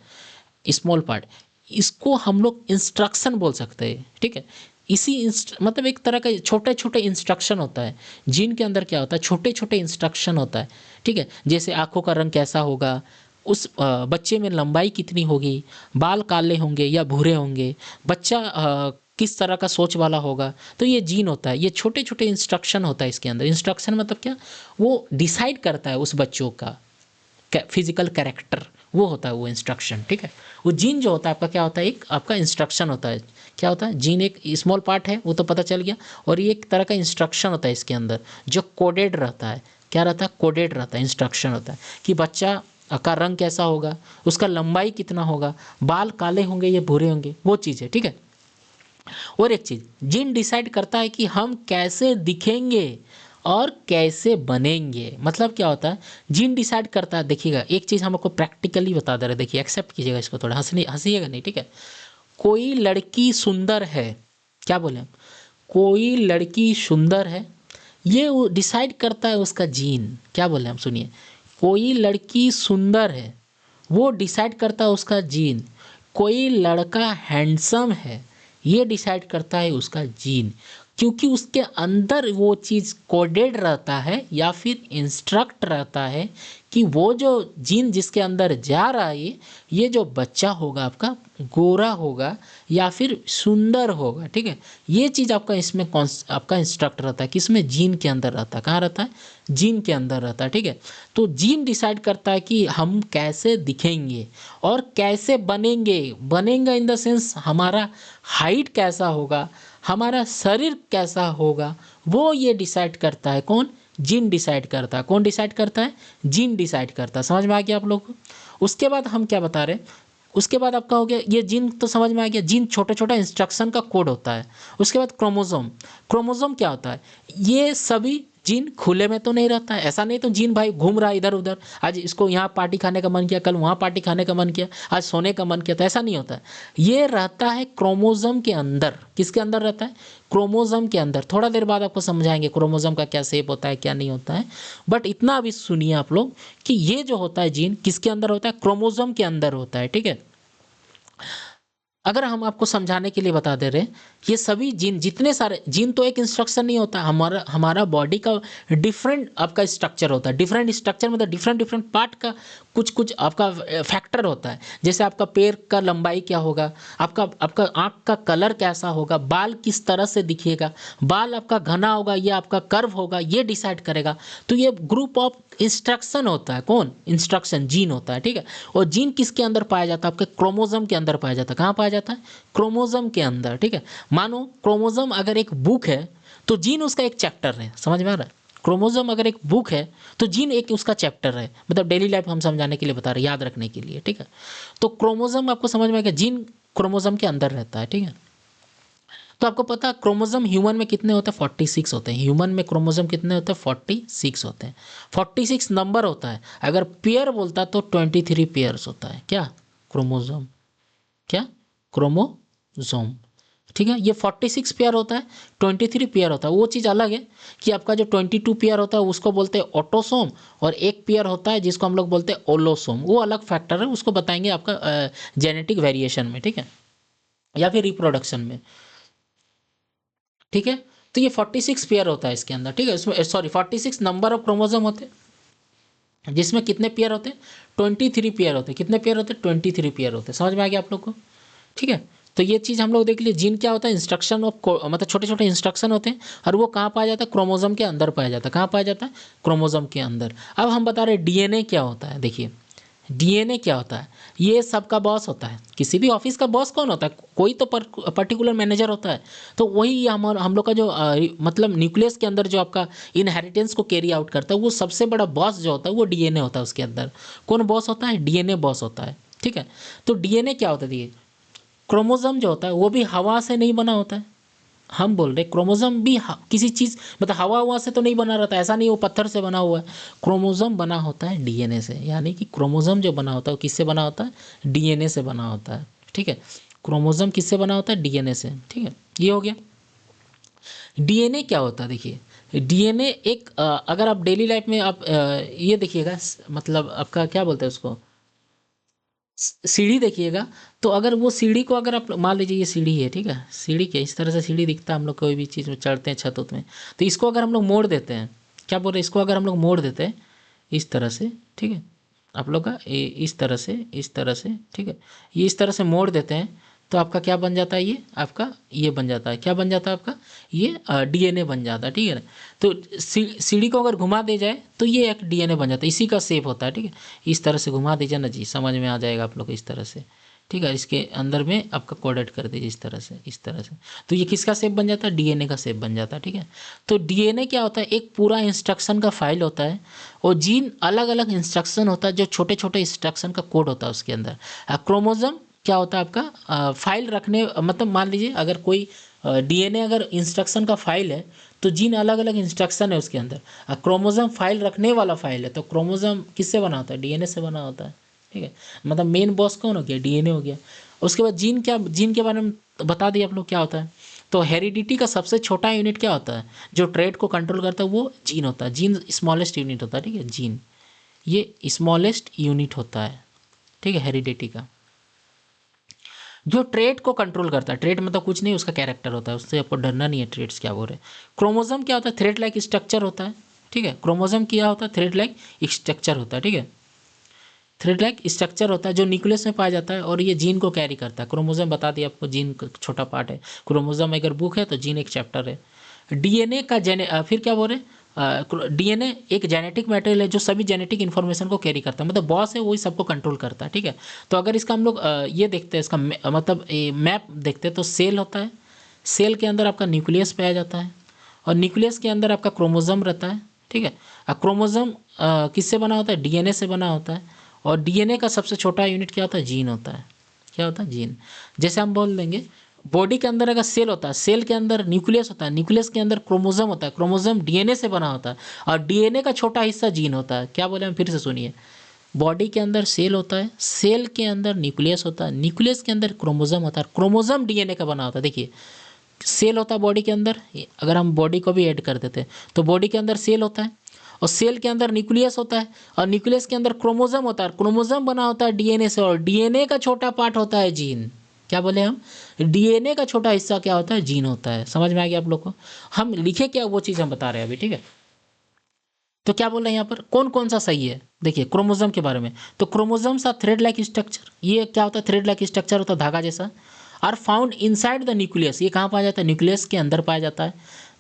S1: स्मॉल पार्ट। इसको हम लोग इंस्ट्रक्शन बोल सकते हैं, ठीक है। इसी मतलब एक तरह का छोटे छोटे इंस्ट्रक्शन होता है जीन के अंदर। क्या होता है? छोटे छोटे इंस्ट्रक्शन होता है, ठीक है। जैसे आँखों का रंग कैसा होगा, उस बच्चे में लंबाई कितनी होगी, बाल काले होंगे या भूरे होंगे, बच्चा किस तरह का सोच वाला होगा। तो ये जीन होता है, ये छोटे छोटे इंस्ट्रक्शन होता है इसके अंदर। इंस्ट्रक्शन मतलब क्या? वो डिसाइड करता है उस बच्चों का फिजिकल कैरेक्टर, वो होता है वो इंस्ट्रक्शन, ठीक है। वो जीन जो होता है आपका क्या होता है? एक आपका इंस्ट्रक्शन होता है। क्या होता है? जीन एक स्मॉल पार्ट है, वो तो पता चल गया। और ये एक तरह का इंस्ट्रक्शन होता है इसके अंदर जो कोडेड रहता है। क्या रहता है? कोडेड रहता है, इंस्ट्रक्शन होता है कि बच्चा का रंग कैसा होगा, उसका लंबाई कितना होगा, बाल काले होंगे या भूरे होंगे, वो चीज़ है, ठीक है। और एक चीज़, जीन डिसाइड करता है कि हम कैसे दिखेंगे और कैसे बनेंगे। मतलब क्या होता है? जीन डिसाइड करता है। देखिएगा एक चीज़ हम आपको प्रैक्टिकली बता दे रहे हैं, देखिए एक्सेप्ट कीजिएगा इसको, थोड़ा हंसिएगा नहीं, ठीक है। कोई लड़की सुंदर है, क्या बोले हम? कोई लड़की सुंदर है, ये डिसाइड करता है उसका जीन। क्या बोले हम? सुनिए, कोई लड़की सुंदर है, वो डिसाइड करता है उसका जीन। कोई लड़का हैंडसम है, ये डिसाइड करता है उसका जीन, क्योंकि उसके अंदर वो चीज़ कोडेड रहता है या फिर इंस्ट्रक्ट रहता है कि वो जो जीन जिसके अंदर जा रहा है, ये जो बच्चा होगा आपका गोरा होगा या फिर सुंदर होगा, ठीक है। ये चीज़ आपका इसमें आपका इंस्ट्रक्ट रहता है, किसमें? जीन के अंदर रहता है। कहाँ रहता है? जीन के अंदर रहता है, ठीक है। तो जीन डिसाइड करता है कि हम कैसे दिखेंगे और कैसे बनेंगे। बनेंगे इन द सेंस हमारा हाइट कैसा होगा, हमारा शरीर कैसा होगा, वो ये डिसाइड करता है। कौन? जीन डिसाइड करता है। कौन डिसाइड करता है? जीन डिसाइड करता है। समझ में आ गया आप लोग को? उसके बाद हम क्या बता रहे हैं, उसके बाद आपका हो गया ये जीन तो समझ में आ गया। जीन छोटा छोटा इंस्ट्रक्शन का कोड होता है। उसके बाद क्रोमोसोम। क्रोमोसोम क्या होता है? ये सभी जीन खुले में तो नहीं रहता है, ऐसा नहीं तो जीन भाई घूम रहा है इधर उधर, आज इसको यहाँ पार्टी खाने का मन किया, कल वहाँ पार्टी खाने का मन किया, आज सोने का मन किया, तो ऐसा नहीं होता है। ये रहता है क्रोमोसोम के अंदर। किसके अंदर रहता है? क्रोमोसोम के अंदर। थोड़ा देर बाद आपको समझाएंगे क्रोमोसोम का क्या शेप होता है क्या नहीं होता है, बट इतना अभी सुनिए आप लोग कि ये जो होता है जीन किसके अंदर होता है? क्रोमोसोम के अंदर होता है। ठीक है, अगर हम आपको समझाने के लिए बता दे रहे हैं, ये सभी जीन, जितने सारे जीन तो एक इंस्ट्रक्शन नहीं होता, हमारा बॉडी का डिफरेंट आपका स्ट्रक्चर होता है। डिफरेंट स्ट्रक्चर मतलब डिफरेंट डिफरेंट पार्ट का कुछ कुछ आपका फैक्टर होता है। जैसे आपका पैर का लंबाई क्या होगा, आपका आपका आँख का कलर कैसा होगा, बाल किस तरह से दिखेगा, बाल आपका घना होगा या आपका कर्व होगा, ये डिसाइड करेगा। तो ये ग्रुप ऑफ इंस्ट्रक्शन होता है। कौन? इंस्ट्रक्शन, जीन होता है। ठीक है, और जीन किसके अंदर पाया जाता है? आपके क्रोमोसोम के अंदर पाया जाता है। कहाँ पाया जाता है? क्रोमोसोम के अंदर। ठीक है, मानो क्रोमोसोम अगर एक बुक है तो जीन उसका एक चैप्टर है। समझ में आ रहा है? क्रोमोसोम अगर एक बुक है तो जीन एक उसका चैप्टर है। मतलब डेली लाइफ हम समझाने के लिए बता रहे हैं, याद रखने के लिए। ठीक है, तो क्रोमोसोम आपको समझ में आएगा, जीन क्रोमोसोम के अंदर रहता है। ठीक है, तो आपको पता है क्रोमोसोम ह्यूमन में कितने होते हैं? 46 होते हैं। ह्यूमन में क्रोमोसोम कितने होते हैं? 46 होते हैं। 46 नंबर होता है। अगर पेयर बोलता तो 23 पेयर्स होता है। क्या? क्रोमोसोम। क्या? क्रोमोसोम। ठीक है, ये 46 पेयर होता है, 23 पेयर होता है। वो चीज़ अलग है कि आपका जो 22 पेयर होता है उसको बोलते हैं ऑटोसोम, और एक पेयर होता है जिसको हम लोग बोलते हैं ओलोसोम। वो अलग फैक्टर है, उसको बताएंगे आपका जेनेटिक वेरिएशन में। ठीक है, या फिर रिप्रोडक्शन में। ठीक है, तो ये 46 पेयर होता है इसके अंदर। ठीक है, इसमें सॉरी 46 नंबर ऑफ क्रोमोसोम होते हैं, जिसमें कितने पेयर होते हैं? 23 पेयर होते हैं। कितने पेयर होते हैं? 23 पेयर होते हैं। समझ में आ गया आप लोग को? ठीक है, तो ये चीज़ हम लोग देख लिए। जीन क्या होता है? इंस्ट्रक्शन ऑफ, मतलब छोटे छोटे इंस्ट्रक्शन होते हैं, और वो कहाँ पाया जाता है? क्रोमोसोम के अंदर पाया जाता है। कहाँ पाया जाता है? क्रोमोसोम के अंदर। अब हम बता रहे हैं डीएनए क्या होता है। देखिए, डीएनए क्या होता है? ये सबका बॉस होता है। किसी भी ऑफिस का बॉस कौन होता है? कोई तो पर्टिकुलर मैनेजर होता है। तो वही हम लोग का जो मतलब न्यूक्लियस के अंदर जो आपका इनहेरिटेंस को कैरी आउट करता है, वो सबसे बड़ा बॉस जो होता है वो डीएनए होता है। उसके अंदर कौन बॉस होता है? डीएनए बॉस होता है। ठीक है, तो डीएनए क्या होता है? देखिए, क्रोमोसोम जो होता है वो भी हवा से नहीं बना होता है। हम बोल रहे क्रोमोसोम भी किसी चीज़, मतलब हवा हुआ से तो नहीं बना रहता, ऐसा नहीं वो पत्थर से बना हुआ है। क्रोमोसोम बना होता है डीएनए से। यानी कि क्रोमोसोम जो बना होता है वो किससे बना होता है? डीएनए से बना होता है। ठीक है, क्रोमोसोम किससे बना होता है? डीएनए से। ठीक है, ये हो गया। डीएनए क्या होता है? देखिए, डीएनए एक अगर आप डेली लाइफ में आप ये देखिएगा, मतलब आपका क्या बोलते हैं उसको, सीढ़ी देखिएगा। तो अगर वो सीढ़ी को अगर आप मान लीजिए, ये सीढ़ी है। ठीक है, सीढ़ी के इस तरह से सीढ़ी दिखता है हम लोग कोई भी चीज़ में चढ़ते हैं छत उत में, तो इसको अगर हम लोग मोड़ देते हैं, क्या बोल रहे हैं, इसको अगर हम लोग मोड़ देते हैं इस तरह से, ठीक है, आप लोग का इस तरह से, इस तरह से, ठीक है, ये इस तरह से मोड़ देते हैं, तो आपका क्या बन जाता है? ये आपका ये बन जाता है। क्या बन जाता है आपका? ये डीएनए बन जाता है। ठीक है ना, तो सीढ़ी को अगर घुमा दे जाए तो ये एक डीएनए बन जाता है। इसी का शेप होता है। ठीक है, इस तरह से घुमा दीजिए ना जी, समझ में आ जाएगा आप लोग को। इस तरह से, ठीक है, इसके अंदर में आपका कोडेड कर दीजिए इस तरह से, इस तरह से, तो ये किसका शेप बन जाता है? डीएनए का शेप बन जाता है। ठीक है, तो डीएनए क्या होता है? एक पूरा इंस्ट्रक्शन का फाइल होता है, और जीन अलग अलग इंस्ट्रक्शन होता है, जो छोटे छोटे इंस्ट्रक्शन का कोड होता है उसके अंदर। क्रोमोसोम क्या होता है आपका? फाइल रखने, मतलब मान लीजिए अगर कोई डीएनए अगर इंस्ट्रक्शन का फाइल है, तो जीन अलग अलग इंस्ट्रक्शन है उसके अंदर। क्रोमोसोम फाइल रखने वाला फाइल है, तो क्रोमोसोम किससे बना होता है? डीएनए से बना होता है। ठीक है, मतलब मेन बॉस कौन हो गया? डीएनए हो गया। उसके बाद जीन क्या, जीन के बारे में बता दिए आप लोग क्या होता है। तो हेरिडिटी का सबसे छोटा यूनिट क्या होता है? जो ट्रेड को कंट्रोल करता है वो जीन होता है। जीन स्मॉलेस्ट यूनिट होता है। ठीक है, जीन ये स्मॉलेस्ट यूनिट होता है। ठीक है, हेरिडिटी का जो ट्रेड को कंट्रोल करता है। ट्रेड मतलब कुछ नहीं, उसका कैरेक्टर होता है, उससे आपको डरना नहीं है। ट्रेड्स क्या बोल रहे हैं। क्रोमोसोम क्या होता है? थ्रेड लाइक स्ट्रक्चर होता है। ठीक है, क्रोमोसोम क्या होता है? थ्रेड लाइक स्ट्रक्चर होता है। ठीक है, थ्रेड लाइक स्ट्रक्चर होता है जो न्यूक्लियस में पाया जाता है, और ये जीन को कैरी करता है। क्रोमोसोम बता दिया आपको, जीन का छोटा पार्ट है। क्रोमोसोम अगर बुक है तो जीन एक चैप्टर है। डीएनए का फिर क्या बोल रहे हैं? डीएनए एक जेनेटिक मटेरियल है जो सभी जेनेटिक इन्फॉर्मेशन को कैरी करता है, मतलब बॉस है, वही सबको कंट्रोल करता है। ठीक है, तो अगर इसका हम लोग ये देखते हैं, इसका मतलब मैप देखते हैं, तो सेल होता है। सेल के अंदर आपका न्यूक्लियस पाया जाता है, और न्यूक्लियस के अंदर आपका क्रोमोसोम रहता है। ठीक है। क्रोमोसोम किससे बना होता है? डीएनए से बना होता है। और डीएनए का सबसे छोटा यूनिट क्या होता है? जीन होता है। क्या होता है? जीन। जैसे हम बोल देंगे बॉडी के अंदर अगर सेल होता है, सेल के अंदर न्यूक्लियस होता है, न्यूक्लियस के अंदर क्रोमोसोम होता है, क्रोमोसोम डीएनए से बना होता है, और डीएनए का छोटा हिस्सा जीन होता है। क्या बोले हम? फिर से सुनिए। बॉडी के अंदर सेल होता है, सेल के अंदर न्यूक्लियस होता है, न्यूक्लियस के अंदर क्रोमोसोम होता है, क्रोमोसोम डीएनए का बना होता है। देखिए सेल होता है बॉडी के अंदर, अगर हम बॉडी को भी ऐड कर देते हैं तो बॉडी के अंदर सेल होता है, और सेल के अंदर न्यूक्लियस होता है, और न्यूक्लियस के अंदर क्रोमोसोम होता है, क्रोमोसोम बना होता है डीएनए से, और डीएनए का छोटा पार्ट होता है जीन। क्या बोले हम? डीएनए का छोटा हिस्सा क्या होता है? जीन होता है। समझ में आ गया आप लोग को? हम लिखे क्या वो चीज़ हम बता रहे हैं अभी, ठीक है। तो क्या बोल रहे हैं यहाँ पर? कौन कौन सा सही है? देखिए क्रोमोसोम के बारे में, तो chromosomes are thread like structure. ये क्या होता है? थ्रेड लाइक स्ट्रक्चर होता है, धागा जैसा। Are found inside the nucleus. ये कहाँ पाया जाता है? न्यूक्लियस के अंदर पाया जाता है।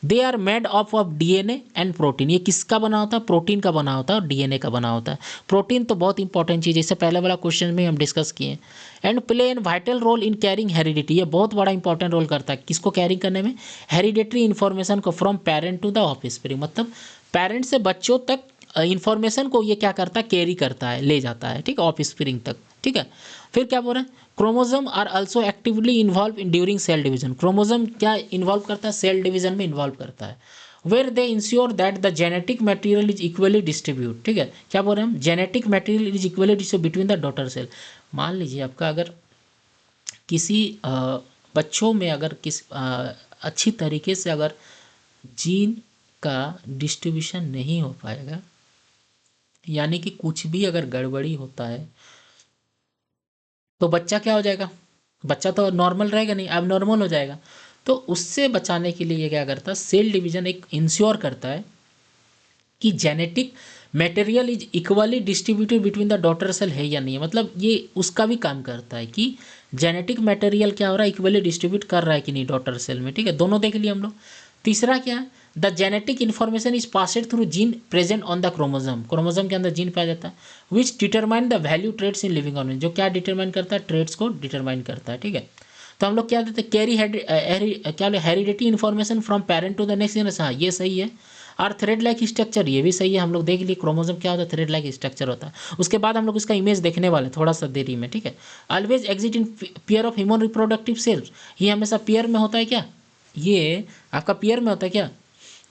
S1: They are made of DNA and protein. ये किसका बना होता है? प्रोटीन का बना होता है और डीएनए का बना होता है। प्रोटीन तो बहुत इंपॉर्टेंट चीज़ है, इससे पहले वाला क्वेश्चन में हम डिस्कस किए। And play an vital role in carrying heredity. ये बहुत बड़ा इंपॉर्टेंट रोल करता है किसको कैरिंग करने में? हेरिडिटरी इन्फॉर्मेशन को from parent to the offspring. मतलब पेरेंट से बच्चों तक इन्फॉर्मेशन को ये क्या करता है? कैरी करता है, ले जाता है, ठीक है, ऑफस्प्रिंग तक, ठीक है। फिर क्या बोल रहे हैं? Chromosome are also actively involve in during cell division. Chromosome क्या इन्वॉल्व करता है? सेल डिवीजन में इन्वॉल्व करता है। Where they ensure that the genetic material is equally distribute, ठीक है। क्या बोल रहे हैं हम? Genetic material is equally distribute between the daughter cell. मान लीजिए आपका अगर किसी बच्चों में अगर अच्छी तरीके से अगर जीन का डिस्ट्रीब्यूशन नहीं हो पाएगा, यानी कि कुछ भी अगर गड़बड़ी होता है तो बच्चा क्या हो जाएगा? बच्चा तो नॉर्मल रहेगा नहीं, अब नॉर्मल हो जाएगा। तो उससे बचाने के लिए ये क्या करता है? सेल डिवीजन एक इंश्योर करता है कि genetic material is equally distributed between the daughter cell है या नहीं है। मतलब ये उसका भी काम करता है कि जेनेटिक मटेरियल क्या हो रहा है? इक्वली डिस्ट्रीब्यूट कर रहा है कि नहीं डॉटर सेल में, ठीक है। दोनों देख लिए हम लोग। तीसरा क्या है? The genetic information is passed through gene present on the chromosome. Chromosome के अंदर जीन पाया जाता है which determine the value traits in living organism. जो क्या डिटरमाइन करता है? ट्रेड्स को डिटरमाइन करता है, ठीक है। तो हम लोग क्या देते हैं? कैरी क्या heredity information from parent to the next generation. हाँ ये सही है। और थ्रेड लाइक स्ट्रक्चर, ये भी सही है। हम लोग देख लिए क्रोमोसोम क्या होता है? थ्रेड लाइक स्ट्रक्चर होता है। उसके बाद हम लोग इसका इमेज देखने वाले थोड़ा सा देरी में, ठीक है। Always exist in pair of human reproductive sales. ये हमेशा पेयर में होता है क्या? ये आपका पेयर में होता है क्या?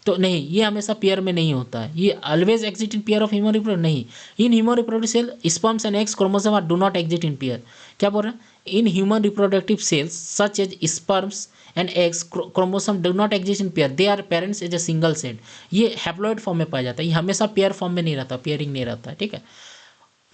S1: तो नहीं, ये हमेशा पेयर में नहीं होता है। ये always exist in pair of human reproductive नहीं। In human reproductive cell sperms and eggs chromosome are do not exist in pair. क्या बोल रहे हैं? In human reproductive cells such as sperms and eggs chromosome do not exist in pair, they are present as a single set. ये haploid form में पाया जाता है, ये हमेशा पेयर फॉर्म में नहीं रहता, पेयरिंग नहीं रहता है, ठीक है।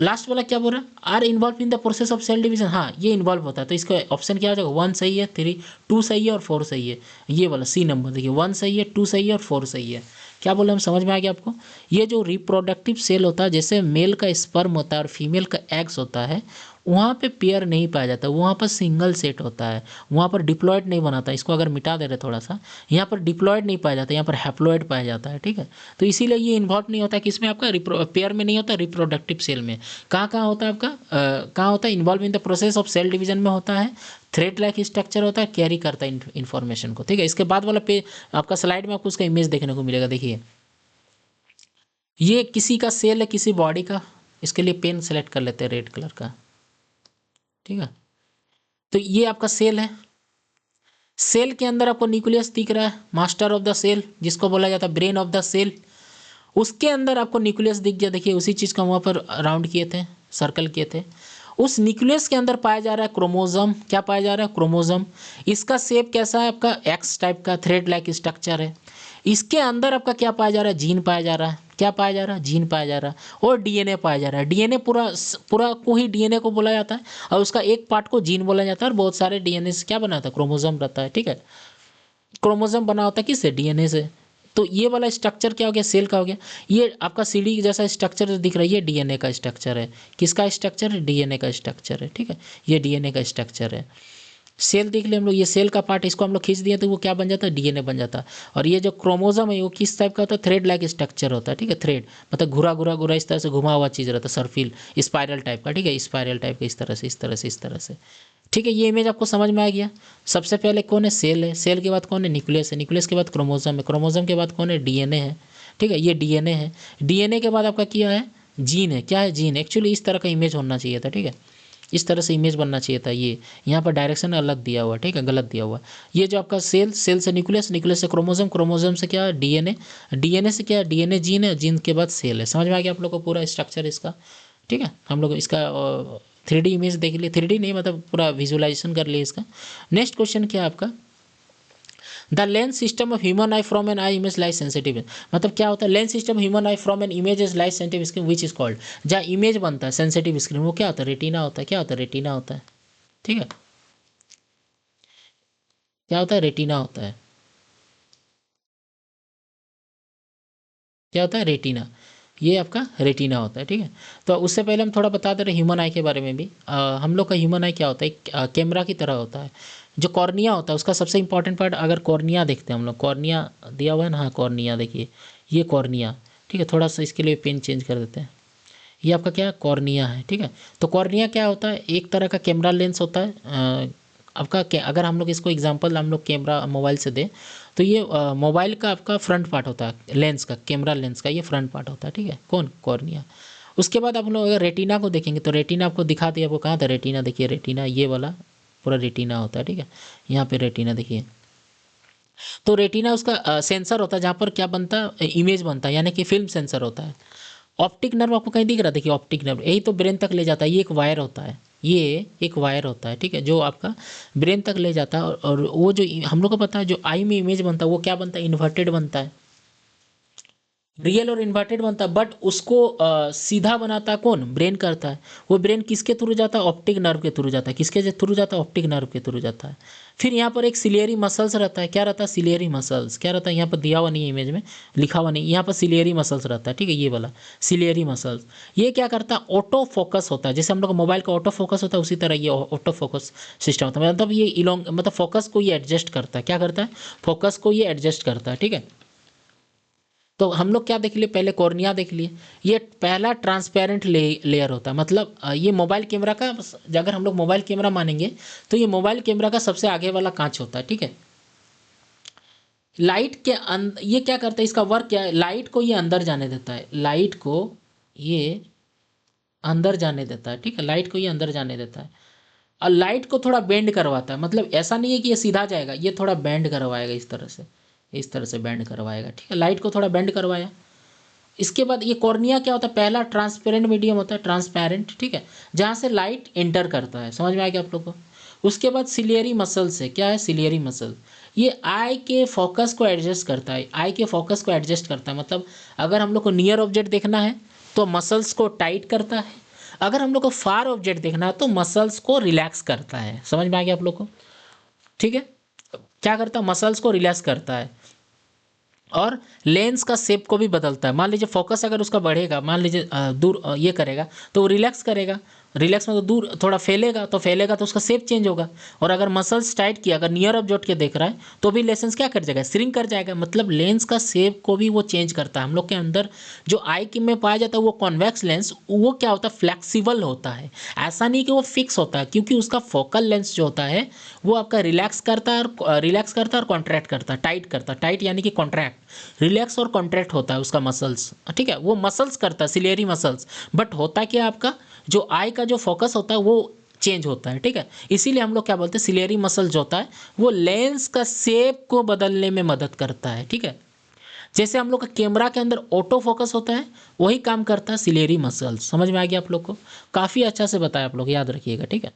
S1: लास्ट वाला क्या बोल रहा है? Are involve in the process of cell division. हाँ ये इन्वॉल्व होता है। तो इसका ऑप्शन क्या हो जाएगा? 1 सही है, 3 2 सही है और 4 सही है। ये वाला सी नंबर देखिए, 1 सही है, 2 सही है और 4 सही है। क्या बोले हम? समझ में आ गया आपको? ये जो रिप्रोडक्टिव सेल होता है, जैसे मेल का स्पर्म होता है और फीमेल का एग्स होता है, वहाँ पे पेयर नहीं पाया जाता, वहाँ पर सिंगल सेट होता है, वहाँ पर डिप्लॉयड नहीं बनाता। इसको अगर मिटा दे रहे थोड़ा सा, यहाँ पर डिप्लॉयड नहीं पाया जाता, यहाँ पर हैप्लॉयड पाया जाता है, ठीक है। तो इसीलिए ये इन्वॉल्व नहीं होता किसमें? आपका पेयर में नहीं होता, रिप्रोडक्टिव सेल में। कहाँ कहाँ होता है आपका? कहाँ होता है? Involve in the process of cell division में होता है, थ्रेड लाइक स्ट्रक्चर होता है, कैरी करता है इन्फॉर्मेशन को, ठीक है। इसके बाद वाला पे आपका स्लाइड में आपको उसका इमेज देखने को मिलेगा। देखिए ये किसी का सेल है, किसी बॉडी का। इसके लिए पेन सेलेक्ट कर लेते हैं रेड कलर का, ठीक है। तो ये आपका सेल है। सेल के अंदर आपको न्यूक्लियस दिख रहा है, मास्टर ऑफ द सेल, जिसको बोला जाता है ब्रेन ऑफ द सेल। उसके अंदर आपको न्यूक्लियस दिख गया। देखिए उसी चीज़ का वहाँ पर राउंड किए थे, सर्कल किए थे। उस न्यूक्लियस के अंदर पाया जा रहा है क्रोमोसोम। क्या पाया जा रहा है? क्रोमोसोम। इसका शेप कैसा है? आपका एक्स टाइप का थ्रेड लाइक स्ट्रक्चर है। इसके अंदर आपका क्या पाया जा रहा है? जीन पाया जा रहा है। क्या पाया जा रहा है? जीन पाया जा रहा है। और डीएनए पाया जा रहा है। डीएनए पूरा पूरा को ही डीएनए को बोला जाता है, और उसका एक पार्ट को जीन बोला जाता है। और बहुत सारे डीएनए से क्या बना होता है? क्रोमोसोम रहता है, ठीक है। क्रोमोसोम बना होता है किससे? डीएनए से। तो ये वाला स्ट्रक्चर क्या हो गया? सेल का हो गया। ये आपका सीढ़ी जैसा स्ट्रक्चर जो दिख रहा है, ये डीएनए का स्ट्रक्चर है। किसका स्ट्रक्चर है? डीएनए का स्ट्रक्चर है, ठीक है। ये डीएनए का स्ट्रक्चर है। सेल देख लिया हम लोग, ये सेल का पार्ट, इसको हम लोग खींच दिए तो वो क्या बन जाता है? डीएनए बन जाता है। और ये जो क्रोमोसोम है वो किस टाइप का होता है? थ्रेड लाइक स्ट्रक्चर होता है, ठीक है। थ्रेड मतलब घुरा घुरा घुरा इस तरह से घुमा हुआ चीज़ रहता है, सर्फिल स्पाइरल टाइप का, ठीक है। स्पाइरल टाइप का, इस तरह से, इस तरह से, इस तरह से, ठीक है। ये इमेज आपको समझ में आ गया। सबसे पहले कौन है? सेल है। सेल के बाद कौन है? न्यूक्लियस है। न्यूक्लियस के बाद क्रोमोसोम है। क्रोमोसोम के बाद कौन है? डीएनए है। ठीक है, ये डीएनए है। डीएनए के बाद आपका क्या है, जीन है। क्या है, जीन। एक्चुअली इस तरह का इमेज होना चाहिए था, ठीक है, इस तरह से इमेज बनना चाहिए था। ये यहाँ पर डायरेक्शन अलग दिया हुआ, ठीक है, गलत दिया हुआ। ये जो आपका सेल, सेल से न्यूक्लियस, न्यूक्लियस से क्रोमोसोम, क्रोमोसोम से क्या है, डीएनए, डीएनए से क्या है, डीएनए जीन है, जीन के बाद सेल है। समझ में आ गया आप लोग को पूरा स्ट्रक्चर इसका, ठीक है। हम लोग इसका 3D इमेज देख लिए, 3D नहीं मतलब पूरा विजुअलाइजेशन कर लिए इसका। नेक्स्ट क्वेश्चन क्या है आपका, the lens system of human eye from an eye image light sensitive. मतलब क्या होता है, lens system human eye from an image is light sensitive screen which is called. जहाँ इमेज बनता है सेंसिटिव स्क्रीन, वो क्या होता है, रेटिना होता है। क्या होता है, रेटिना होता है, ठीक है। क्या होता है, रेटिना होता है। क्या होता है, रेटिना। ये आपका रेटिना होता है, ठीक है। तो उससे पहले हम थोड़ा बता दे रहे ह्यूमन आई के बारे में भी। हम लोग का ह्यूमन आई क्या होता है, कैमरा की तरह होता है। जो कॉर्निया होता है उसका सबसे इंपॉर्टेंट पार्ट, अगर कॉर्निया देखते हैं हम लोग, कॉर्निया दिया हुआ है ना, हाँ कॉर्निया देखिए, ये कॉर्निया, ठीक है। थोड़ा सा इसके लिए पेन चेंज कर देते हैं। ये आपका क्या कॉर्निया है, ठीक है। तो कॉर्निया क्या होता है, एक तरह का कैमरा लेंस होता है। आपका अगर हम लोग इसको एग्जांपल हम लोग कैमरा मोबाइल से दें, तो ये मोबाइल का आपका फ्रंट पार्ट होता है, लेंस का, कैमरा लेंस का ये फ्रंट पार्ट होता है, ठीक है। कौन, कॉर्निया। उसके बाद आप लोग अगर रेटिना को देखेंगे तो रेटिना आपको दिखा दिया, आपको कहाँ था रेटिना, देखिए रेटिना ये वाला पूरा रेटिना होता है, ठीक है। यहाँ पे रेटिना देखिए। तो रेटिना उसका सेंसर होता है जहाँ पर क्या बनता है, इमेज बनता है, यानी कि फिल्म सेंसर होता है। ऑप्टिक नर्व आपको कहीं दिख रहा है, देखिए ऑप्टिक नर्व यही तो ब्रेन तक ले जाता है। ये एक वायर होता है, ये एक वायर होता है, ठीक है, जो आपका ब्रेन तक ले जाता है। और वो जो हम लोग को पता है जो आई में इमेज बनता है वो क्या बनता है, इन्वर्टेड बनता है, रियल और इन्वर्टेड बनता है। बट उसको सीधा बनाता है कौन, ब्रेन करता है। वो ब्रेन किसके थ्रू जाता है, ऑप्टिक नर्व के थ्रू जाता है। किसके थ्रू जाता है, ऑप्टिक नर्व के थ्रू जाता है। फिर यहाँ पर एक सिलियरी मसल्स रहता है। क्या रहता है, सिलियरी मसल्स। क्या रहता है, यहाँ पर दिया हुआ नहीं है इमेज में, लिखा हुआ नहीं, यहाँ पर सिलियरी मसल्स रहता है, ठीक है, ये वाला सिलियरी मसल्स। ये क्या करता है, ऑटो फोकस होता है। जैसे हम लोग मोबाइल का ऑटो फोकस होता है, उसी तरह ये ऑटो फोकस सिस्टम होता है। मतलब ये इलोंग मतलब फोकस को ये एडजस्ट करता है। क्या करता है, फोकस को ये एडजस्ट करता है, ठीक है। तो हम लोग क्या देख लिए, पहले कॉर्निया देख लिए। ये पहला ट्रांसपेरेंट लेयर होता है। मतलब ये मोबाइल कैमरा का, अगर हम लोग मोबाइल कैमरा मानेंगे तो ये मोबाइल कैमरा का सबसे आगे वाला कांच होता है, ठीक है। लाइट के ये क्या करता है, इसका वर्क क्या है, लाइट को ये अंदर जाने देता है, लाइट को ये अंदर जाने देता है, ठीक है, लाइट को ये अंदर जाने देता है। और लाइट को थोड़ा बेंड करवाता है। मतलब ऐसा नहीं है कि ये सीधा जाएगा, ये थोड़ा बेंड करवाएगा इस तरह से, इस तरह से बेंड करवाएगा, ठीक है। लाइट को थोड़ा बेंड करवाया। इसके बाद ये कॉर्निया क्या होता है, पहला ट्रांसपेरेंट मीडियम होता है, ट्रांसपेरेंट, ठीक है, जहाँ से लाइट एंटर करता है। समझ में आ गया आप लोग को। उसके बाद सिलियरी मसल से, क्या है, सिलियरी मसल, ये आई के फोकस को एडजस्ट करता है, आई के फोकस को एडजस्ट करता है। मतलब अगर हम लोग को नियर ऑब्जेक्ट देखना है तो मसल्स को टाइट करता है, अगर हम लोग को फार ऑब्जेक्ट देखना है तो मसल्स को रिलैक्स करता है। समझ में आ गया आप लोग को, ठीक है। क्या करता है, मसल्स को रिलैक्स करता है। और लेंस का शेप को भी बदलता है। मान लीजिए फोकस अगर उसका बढ़ेगा, मान लीजिए दूर ये करेगा तो वो रिलैक्स करेगा, रिलैक्स में तो दूर थोड़ा फैलेगा, तो फैलेगा तो उसका शेप चेंज होगा। और अगर मसल्स टाइट किया, अगर नियर ऑब्जेक्ट के देख रहा है तो भी लेंस क्या कर जाएगा, श्रिंक कर जाएगा। मतलब लेंस का शेप को भी वो चेंज करता है। हम लोग के अंदर जो आई के में पाया जाता है वो कॉन्वेक्स लेंस, वो क्या होता है, फ्लेक्सिबल होता है। ऐसा नहीं कि वो फिक्स होता है, क्योंकि उसका फोकल लेंस जो होता है वो आपका रिलैक्स करता है, और रिलैक्स करता है और कॉन्ट्रैक्ट करता है, टाइट करता है, टाइट यानी कि कॉन्ट्रैक्ट, रिलैक्स और कॉन्ट्रैक्ट होता है उसका मसल्स, ठीक है, वो मसल्स करता है, सिलेरी मसल्स। बट होता क्या आपका, जो आई का जो फोकस होता है वो चेंज होता है, ठीक है। इसीलिए हम लोग क्या बोलते हैं, सिलेरी मसल जो होता है वो लेंस का शेप को बदलने में मदद करता है, ठीक है। जैसे हम लोग का कैमरा के अंदर ऑटो फोकस होता है, वही काम करता है सिलेरी मसल्स। समझ में आ गया आप लोग को, काफ़ी अच्छा से बताया आप लोग, याद रखिएगा, ठीक है।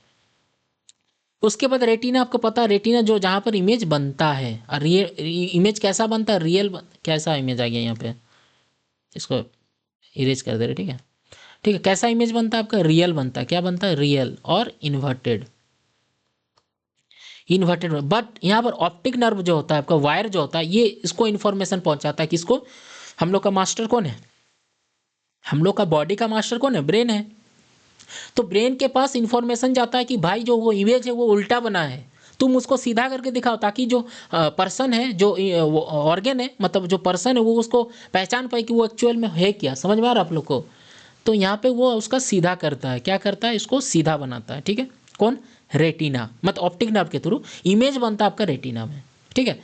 S1: उसके बाद रेटिना, आपको पता है रेटिना जो जहाँ पर इमेज बनता है, और इमेज कैसा बनता है, रियल, कैसा इमेज आ गया यहाँ पे, इसको इरेज कर दे रहे, ठीक है, ठीक है। कैसा इमेज बनता है आपका, रियल बनता है। क्या बनता है, रियल और इन्वर्टेड, इन्वर्टेड। बट यहाँ पर ऑप्टिक नर्व जो होता है आपका, वायर जो होता है, ये इसको इन्फॉर्मेशन पहुंचाता है। किसको, हम लोग का मास्टर कौन है, हम लोग का बॉडी का मास्टर कौन है, ब्रेन है। तो ब्रेन के पास इंफॉर्मेशन जाता है कि भाई जो वो इमेज है वो उल्टा बना है, तुम उसको सीधा करके दिखाओ, ताकि जो पर्सन है, जो ऑर्गन है, मतलब जो पर्सन है वो उसको पहचान पाए कि वो एक्चुअल में है क्या। समझ में आ रहा है आप लोग को। तो यहाँ पे वो उसका सीधा करता है, क्या करता है, इसको सीधा बनाता है, ठीक है। कौन, रेटिना, मतलब ऑप्टिक नर्व के थ्रू इमेज बनता है आपका रेटिना में, ठीक है।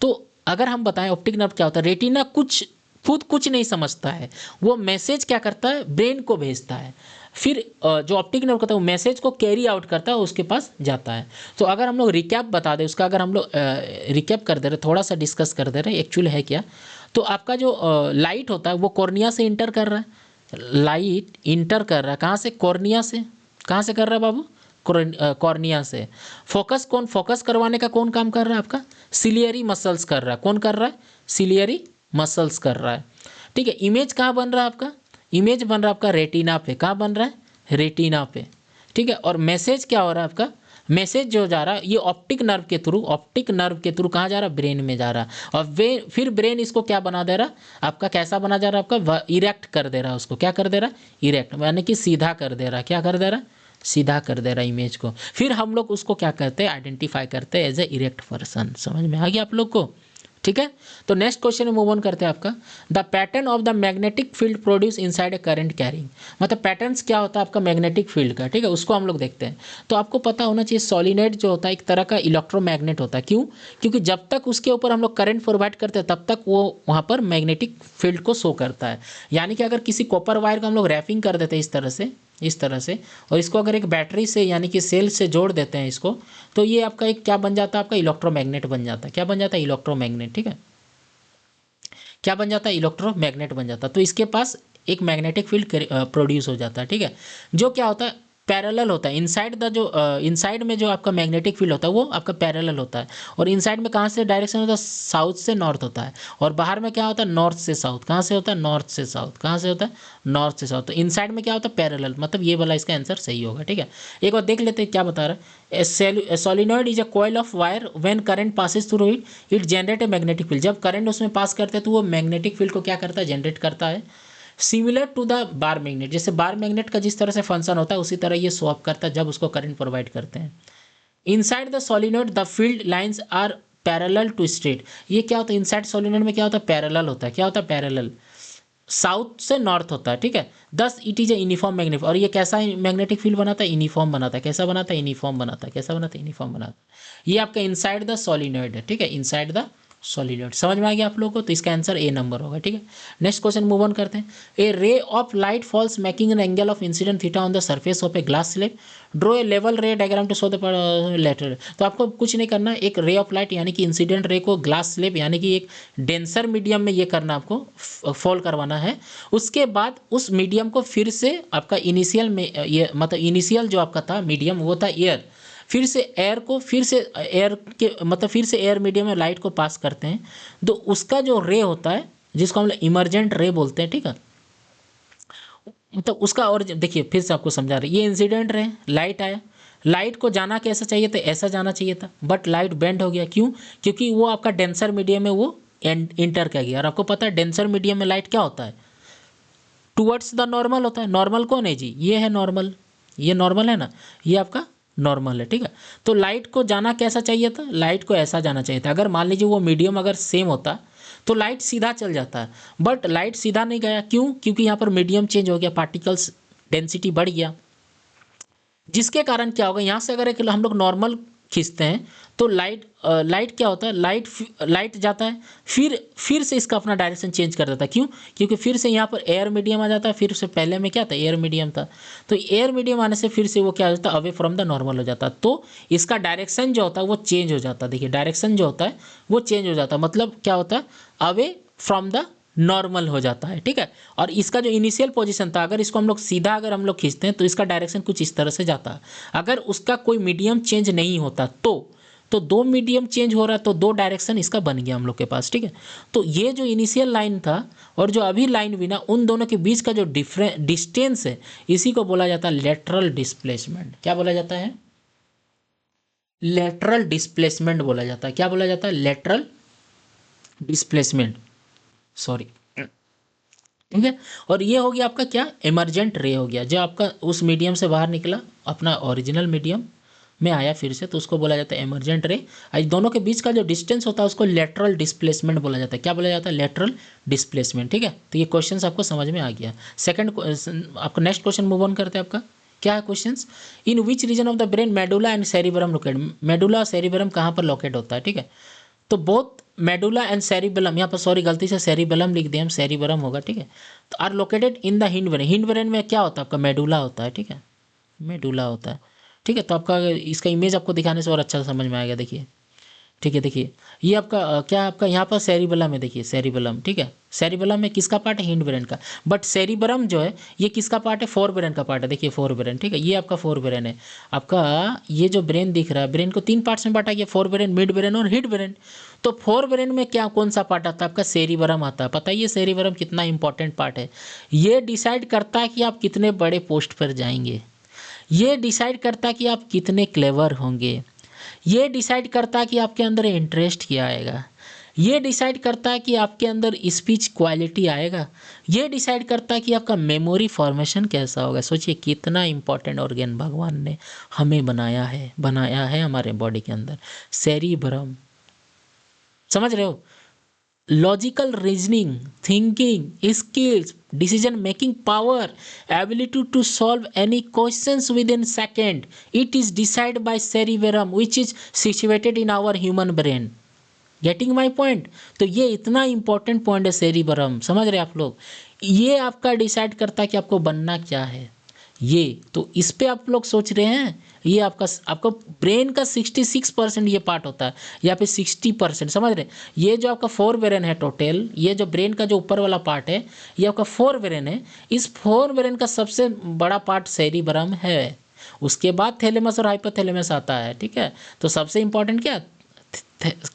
S1: तो अगर हम बताएं ऑप्टिक नर्व क्या होता है, रेटिना कुछ खुद कुछ नहीं समझता है, वो मैसेज क्या करता है, ब्रेन को भेजता है, फिर जो ऑप्टिक नर्व करता है वो मैसेज को कैरी आउट करता है, उसके पास जाता है। तो अगर हम लोग रिकैप बता दें उसका, अगर हम लोग रिकैप कर दे रहे, थोड़ा सा डिस्कस कर दे रहे एक्चुअली है क्या, तो आपका जो लाइट होता है वो कॉर्निया से इंटर कर रहा है, लाइट इंटर कर रहा है कहाँ से, कॉर्निया से। कहाँ से कर रहा है बाबू, कॉर्निया से। फोकस कौन, फोकस करवाने का कौन काम कर रहा है, आपका सिलियरी मसल्स कर रहा है। कौन कर रहा है, सिलियरी मसल्स कर रहा है, ठीक है। इमेज कहाँ बन रहा है आपका, इमेज बन रहा है आपका रेटिना पे। कहाँ बन रहा है, रेटिना पे, ठीक है। और मैसेज क्या हो रहा है आपका, मैसेज जो जा रहा है ये ऑप्टिक नर्व के थ्रू, ऑप्टिक नर्व के थ्रू कहाँ जा रहा है, ब्रेन में जा रहा है। और फिर ब्रेन इसको क्या बना दे रहा है आपका, कैसा बना जा रहा है आपका, इरेक्ट कर दे रहा है उसको। क्या कर दे रहा है, इरेक्ट, यानी कि सीधा कर दे रहा है। क्या कर दे रहा है, सीधा कर दे रहा है इमेज को। फिर हम लोग उसको क्या करते हैं, आइडेंटिफाई करते हैं एज ए इरेक्ट पर्सन। समझ में आ गया आप लोग को, ठीक है। तो नेक्स्ट क्वेश्चन में मूव ऑन करते हैं आपका, the pattern of the magnetic field produce inside a current carrying. मतलब पैटर्न्स क्या होता है आपका मैग्नेटिक फील्ड का, ठीक है, उसको हम लोग देखते हैं। तो आपको पता होना चाहिए सोलिनॉइड जो होता है एक तरह का इलेक्ट्रोमैग्नेट होता है। क्यों, क्योंकि जब तक उसके ऊपर हम लोग करंट प्रोवाइड करते हैं तब तक वो वहाँ पर मैग्नेटिक फील्ड को शो करता है। यानी कि अगर किसी कॉपर वायर को हम लोग रैपिंग कर देते हैं इस तरह से, इस तरह से, और इसको अगर एक बैटरी से यानी कि सेल से जोड़ देते हैं इसको, तो ये आपका एक क्या बन जाता है, आपका इलेक्ट्रोमैग्नेट बन जाता है। क्या बन जाता है, इलेक्ट्रोमैग्नेट, ठीक है। क्या बन जाता है, इलेक्ट्रोमैग्नेट बन जाता है। तो इसके पास एक मैग्नेटिक फील्ड प्रोड्यूस हो जाता है, ठीक है, जो क्या होता है, पैरेलल होता है। इनसाइड द जो इनसाइड में जो आपका मैग्नेटिक फील्ड होता है वो आपका पैरेलल होता है। और इनसाइड में कहाँ से डायरेक्शन होता है, साउथ से नॉर्थ होता है। और बाहर में क्या होता है, नॉर्थ से साउथ। कहाँ से होता है, नॉर्थ से साउथ। कहाँ से होता है, नॉर्थ से साउथ। तो इनसाइड में क्या होता है, पैरेलल, मतलब ये वाला इसका आंसर सही होगा, ठीक है। एक बार देख लेते हैं क्या बता रहा है। A solenoid is a coil of wire, when current passes through it it generate a magnetic field. जब करंट उसमें पास करते हैं तो वो मैग्नेटिक फील्ड को क्या करता है, जनरेट करता है। Similar to the bar magnet, जैसे बार मैग्नेट का जिस तरह से फंक्शन होता है उसी तरह ये शो अप करता है जब उसको करंट प्रोवाइड करते हैं। Inside the solenoid the field lines are parallel to straight. ये क्या होता है, इनसाइड सोलिनॉइड में क्या होता है, पैरेलल होता है। क्या होता है, पैरेलल, साउथ से नॉर्थ होता है, ठीक है। Thus it is a uniform magnetic. और ये कैसा मैग्नेटिक फील्ड बनाता है, यूनिफॉर्म बनाता है। कैसा बनाता है, यूनिफॉर्म बनाता है। कैसा बनाता है, यूनिफॉर्म बनाता है। ये आपका इनसाइड द सोलिनॉइड है, ठीक है, इनसाइड द सॉलिड। समझ में आ गया आप लोगों को, तो इसका आंसर ए नंबर होगा, ठीक है। नेक्स्ट क्वेश्चन मूव ऑन करते हैं। A ray of light falls making an angle of incident theta on the surface of a glass slab, draw a लेवल ray diagram to show the latter. तो आपको कुछ नहीं करना, एक रे ऑफ लाइट यानी कि इंसिडेंट रे को ग्लास स्लेब यानी कि एक डेंसर मीडियम में ये करना, आपको फॉल करवाना है। उसके बाद उस मीडियम को फिर से आपका इनिशियल में ये मतलब इनिशियल जो आपका था मीडियम वो था एयर, फिर से एयर को फिर से एयर के मतलब फिर से एयर मीडियम में लाइट को पास करते हैं, तो उसका जो रे होता है जिसको हम लोग इमर्जेंट रे बोलते हैं, ठीक है, मतलब उसका। और देखिए फिर से आपको समझा रहे, ये इंसिडेंट रे, लाइट आया, लाइट को जाना कैसा चाहिए था, ऐसा जाना चाहिए था, बट लाइट बेंड हो गया। क्यों, क्योंकि वो आपका डेंसर मीडियम में वो इंटर कर गया। और आपको पता है डेंसर मीडियम में लाइट क्या होता है, टूवर्ड्स द नॉर्मल होता है। नॉर्मल कौन है जी, ये है नॉर्मल, ये नॉर्मल है ना, ये आपका नॉर्मल है, ठीक है। तो लाइट को जाना कैसा चाहिए था, लाइट को ऐसा जाना चाहिए था। अगर मान लीजिए वो मीडियम अगर सेम होता तो लाइट सीधा चल जाता है, बट लाइट सीधा नहीं गया। क्यों, क्योंकि यहाँ पर मीडियम चेंज हो गया, पार्टिकल्स डेंसिटी बढ़ गया, जिसके कारण क्या होगा, यहाँ से अगर एक हम लोग नॉर्मल खींचते हैं तो लाइट क्या होता है, लाइट जाता है, फिर से इसका अपना डायरेक्शन चेंज कर देता है। क्यों, क्योंकि फिर से यहाँ पर एयर मीडियम आ जाता है, फिर से पहले में क्या था, एयर मीडियम था, तो एयर मीडियम आने से फिर से वो क्या हो जाता है, अवे फ्रॉम द नॉर्मल हो जाता है। तो इसका डायरेक्शन जो होता है वो चेंज हो जाता है। देखिए डायरेक्शन जो होता है वो चेंज हो जाता है, मतलब क्या होता है, अवे फ्रॉम द नॉर्मल हो जाता है, ठीक है। और इसका जो इनिशियल पोजीशन था, अगर इसको हम लोग सीधा अगर हम लोग खींचते हैं तो इसका डायरेक्शन कुछ इस तरह से जाता है। अगर उसका कोई मीडियम चेंज नहीं होता तो दो मीडियम चेंज हो रहा है तो दो डायरेक्शन इसका बन गया हम लोग के पास, ठीक है। तो ये जो इनिशियल लाइन था और जो अभी लाइन भी ना, उन दोनों के बीच का जो डिस्टेंस है इसी को बोला जाता है लेटरल डिस्प्लेसमेंट। क्या बोला जाता है, लेटरल डिस्प्लेसमेंट बोला जाता है। क्या बोला जाता है, लेटरल डिस्प्लेसमेंट, सॉरी, ठीक है। और ये हो गया आपका क्या, इमरजेंट रे हो गया, जो आपका उस मीडियम से बाहर निकला अपना ओरिजिनल मीडियम में आया फिर से, तो उसको बोला जाता है इमरजेंट रे। दोनों के बीच का जो डिस्टेंस होता है उसको लेटरल डिस्प्लेसमेंट बोला जाता है। क्या बोला जाता है, लेटरल डिस्प्लेसमेंट, ठीक है। तो ये क्वेश्चन आपको समझ में आ गया। सेकंड आपको नेक्स्ट क्वेश्चन मूव ऑन करते हैं। आपका क्या है question, in which region of the brain medulla and cerebrum locate. Medulla और सेरिबरम कहाँ पर लोकेट होता है, ठीक है। तो बोथ मेडुला एंड सेरिबेलम, यहाँ पर सॉरी गलती से सेरिबेलम लिख दिया हम, सेरिबेलम होगा, ठीक है। तो are located in the hind brain. Hind brain में क्या होता है आपका, मेडुला होता है, ठीक है, मेडुला होता है, ठीक है। तो आपका इसका इमेज आपको दिखाने से और अच्छा समझ में आएगा, देखिए, ठीक है। देखिए ये आपका क्या आपका यहाँ पर सेरिबेलम है, देखिए सेरिबेलम, ठीक है। सेरिबेलम में किसका पार्ट है, हिंड ब्रेन का। बट सेरिबेलम जो है ये किसका पार्ट है, फोर ब्रेन का पार्ट है, देखिए फोर ब्रेन, ठीक है। ये आपका फोर ब्रेन है आपका। ये जो ब्रेन दिख रहा है, ब्रेन को तीन पार्ट्स में बांटा गया, फोर ब्रेन, मिड ब्रेन और हिड ब्रेन। तो फोर ब्रेन में क्या कौन सा पार्ट आता है आपका, सेरिबेलम आता है। पता है ये सेरिबेलम कितना इंपॉर्टेंट पार्ट है। ये डिसाइड करता है कि आप कितने बड़े पोस्ट पर जाएंगे, ये डिसाइड करता है कि आप कितने क्लेवर होंगे, ये डिसाइड करता है कि आपके अंदर इंटरेस्ट क्या आएगा, ये डिसाइड करता है कि आपके अंदर स्पीच क्वालिटी आएगा, ये डिसाइड करता है कि आपका मेमोरी फॉर्मेशन कैसा होगा। सोचिए कितना इंपॉर्टेंट ऑर्गन भगवान ने हमें बनाया है हमारे बॉडी के अंदर, सेरिब्रम, समझ रहे हो। Logical reasoning, thinking skills, decision making power, ability to solve any questions within second, it is decided by cerebellum which is situated in our human brain। Getting my point. तो ये इतना important point है cerebellum, समझ रहे आप लोग। ये आपका डिसाइड करता है कि आपको बनना क्या है। ये तो इस पे आप लोग सोच रहे हैं, ये आपका ब्रेन का 66% ये पार्ट होता है, या फिर 60%, समझ रहे। ये जो आपका फोर ब्रेन है टोटल, ये जो ब्रेन का जो ऊपर वाला पार्ट है ये आपका फोर ब्रेन है। इस फोर ब्रेन का सबसे बड़ा पार्ट सेरिबेलम है, उसके बाद थैलेमस और हाइपोथैलेमस आता है, ठीक है। तो सबसे इंपॉर्टेंट क्या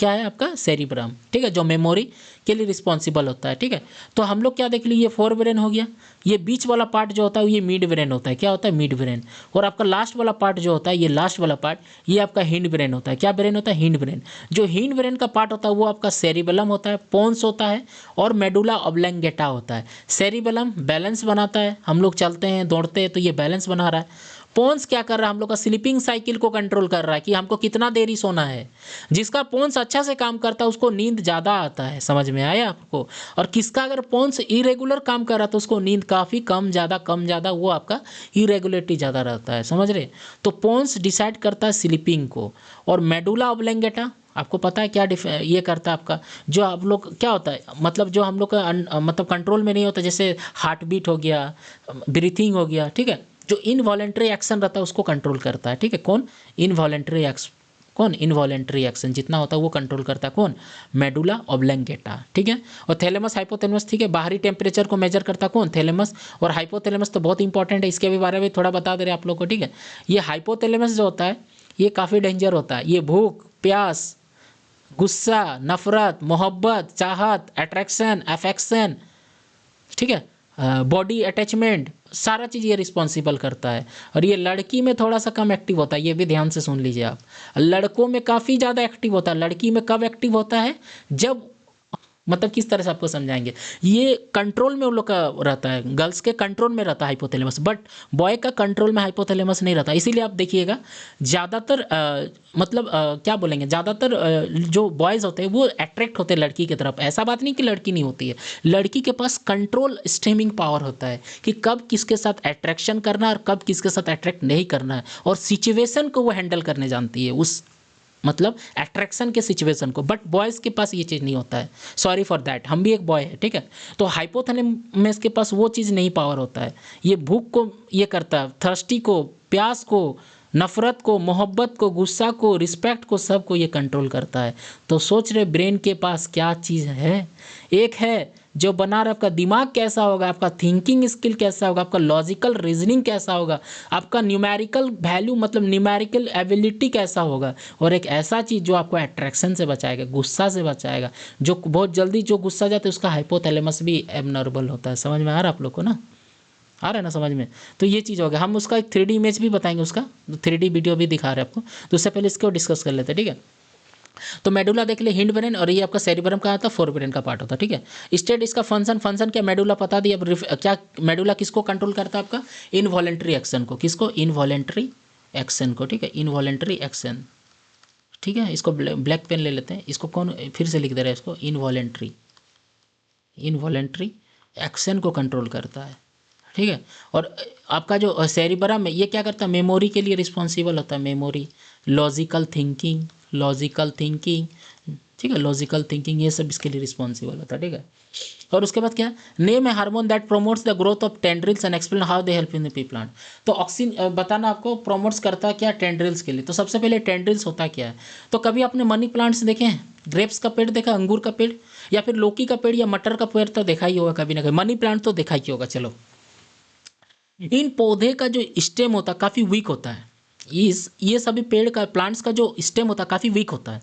S1: है आपका सेरिब्रम, ठीक है, जो मेमोरी के लिए रिस्पॉन्सिबल होता है, ठीक है। तो हम लोग क्या देख लिए, ये फोर ब्रेन हो गया, ये बीच वाला पार्ट जो होता है ये मिड ब्रेन होता है, क्या होता है, मिड ब्रेन। और आपका लास्ट वाला पार्ट जो होता है, ये लास्ट वाला पार्ट ये आपका हिंड ब्रेन होता है। क्या ब्रेन होता है, हिंड ब्रेन। जो हिंड ब्रेन का पार्ट होता है वो आपका सेरिबेलम होता है, पोन्स होता है और मेडुला ऑब्लंगेटा होता है। सेरिबेलम बैलेंस बनाता है, हम लोग चलते हैं दौड़ते हैं तो ये बैलेंस बना रहा है। पोन्स क्या कर रहा है, हम लोग का स्लीपिंग साइकिल को कंट्रोल कर रहा है कि हमको कितना देरी सोना है। जिसका पोन्स अच्छा से काम करता है उसको नींद ज़्यादा आता है, समझ में आया आपको। और किसका अगर पोन्स इरेगुलर काम कर रहा है तो उसको नींद काफ़ी कम ज़्यादा, वो आपका इरेगुलरिटी ज़्यादा रहता है, समझ रहे। तो पोन्स डिसाइड करता है स्लीपिंग को। और मेडुला ऑब्लंगेटा आपको पता है क्या ये करता है आपका, जो आप लोग क्या होता है, मतलब जो हम लोग का मतलब कंट्रोल में नहीं होता, जैसे हार्ट बीट हो गया, ब्रीथिंग हो गया, ठीक है। जो इनवॉलेंट्री एक्शन रहता है उसको कंट्रोल करता है, ठीक है। कौन, इनवॉलेंट्री एक्शन जितना होता है वो कंट्रोल करता है कौन, मेडुला ऑब्लंगेटा, ठीक है। और थैलेमस हाइपोथैलेमस, ठीक है, बाहरी टेम्परेचर को मेजर करता कौन, थैलेमस। और हाइपोथैलेमस तो बहुत इंपॉर्टेंट है, इसके भी बारे में थोड़ा बता दे रहे आप लोग को, ठीक है। ये हाइपोथैलेमस जो होता है ये काफ़ी डेंजर होता है। ये भूख, प्यास, गुस्सा, नफरत, मोहब्बत, चाहत, अट्रैक्शन, अफेक्शन, ठीक है, बॉडी अटैचमेंट, सारा चीज़ ये रिस्पॉन्सिबल करता है। और ये लड़की में थोड़ा सा कम एक्टिव होता है, ये भी ध्यान से सुन लीजिए आप। लड़कों में काफ़ी ज़्यादा एक्टिव होता है, लड़की में कब एक्टिव होता है, जब मतलब किस तरह से आपको समझाएंगे, ये कंट्रोल में उन लोग का रहता है, गर्ल्स के कंट्रोल में रहता है हाइपोथैलेमस, बट बॉय का कंट्रोल में हाइपोथैलेमस नहीं रहता। इसीलिए आप देखिएगा ज़्यादातर मतलब क्या बोलेंगे, ज़्यादातर जो बॉयज़ होते हैं वो अट्रैक्ट होते हैं लड़की की तरफ। ऐसा बात नहीं कि लड़की नहीं होती है, लड़की के पास कंट्रोल स्टेमिंग पावर होता है कि कब किसके साथ अट्रैक्शन करना है और कब किसके साथ अट्रैक्ट नहीं करना है, और सिचुएशन को वो हैंडल करने जानती है, उस मतलब अट्रैक्शन के सिचुएशन को। बट बॉयज़ के पास ये चीज़ नहीं होता है, सॉरी फॉर दैट, हम भी एक बॉय है, ठीक है। तो हाइपोथैलेमस के पास वो चीज़ नहीं पावर होता है। ये भूख को ये करता है, थर्स्टी को, प्यास को, नफ़रत को, मोहब्बत को, गुस्सा को, रिस्पेक्ट को, सब को ये कंट्रोल करता है। तो सोच रहे ब्रेन के पास क्या चीज़ है, एक है जो बना रहा, आपका दिमाग कैसा होगा, आपका थिंकिंग स्किल कैसा होगा, आपका लॉजिकल रीजनिंग कैसा होगा, आपका न्यूमेरिकल वैल्यू मतलब न्यूमेरिकल एबिलिटी कैसा होगा, और एक ऐसा चीज़ जो आपको अट्रैक्शन से बचाएगा, गुस्सा से बचाएगा। जो बहुत जल्दी जो गुस्सा जाता है उसका हाइपोथैलेमस भी एबनॉर्मल होता है। समझ में आ रहा है आप लोग को ना, आ रहा है ना समझ में। तो ये चीज़ हो गया। हम उसका एक 3D इमेज भी बताएंगे, उसका 3D वीडियो भी दिखा रहे हैं आपको। तो उससे पहले इसको डिस्कस कर लेते हैं, ठीक है। तो मेडुला देख ले, हिंड ब्रेन, और ये आपका सेरिब्रम का आता है, फोर ब्रेन का पार्ट होता है, ठीक है। स्टेट इसका फंक्शन क्या, मेडुला पता दी। अब क्या मेडुला किसको कंट्रोल करता है, आपका इनवॉलेंट्री एक्शन को, किसको, इनवॉलेंट्री एक्शन को, ठीक है, इनवॉलेंट्री एक्शन, ठीक है। इसको ब्लैक पेन ले लेते हैं, इसको कौन फिर से लिख दे रहा है, इसको इनवॉलेंट्री एक्शन को कंट्रोल करता है, ठीक है। और आपका जो सेरिब्रम है ये क्या करता है, मेमोरी के लिए रिस्पॉन्सिबल होता है, मेमोरी, लॉजिकल थिंकिंग, ठीक है, लॉजिकल थिंकिंग, ये सब इसके लिए रिस्पॉन्सिबल होता है। ठीक है, और उसके बाद क्या, name A hormone that promotes the growth of tendrils and explain how they help in the P plant. तो ऑक्सीन बताना आपको प्रोमोट्स करता है क्या टेंड्रिल्स के लिए। तो सबसे पहले टेंड्रिल्स होता क्या है, तो कभी आपने मनी प्लांट्स देखे हैं, ग्रेप्स का पेड़ देखा, अंगूर का पेड़, या फिर लौकी का पेड़ या मटर का पेड़ तो देखा ही होगा कभी ना कभी, मनी प्लांट तो देखा ही होगा। चलो, इन पौधे का जो स्टेम होता है काफ़ी वीक होता है। इस ये सभी पेड़ का, प्लांट्स का जो स्टेम होता है काफ़ी वीक होता है,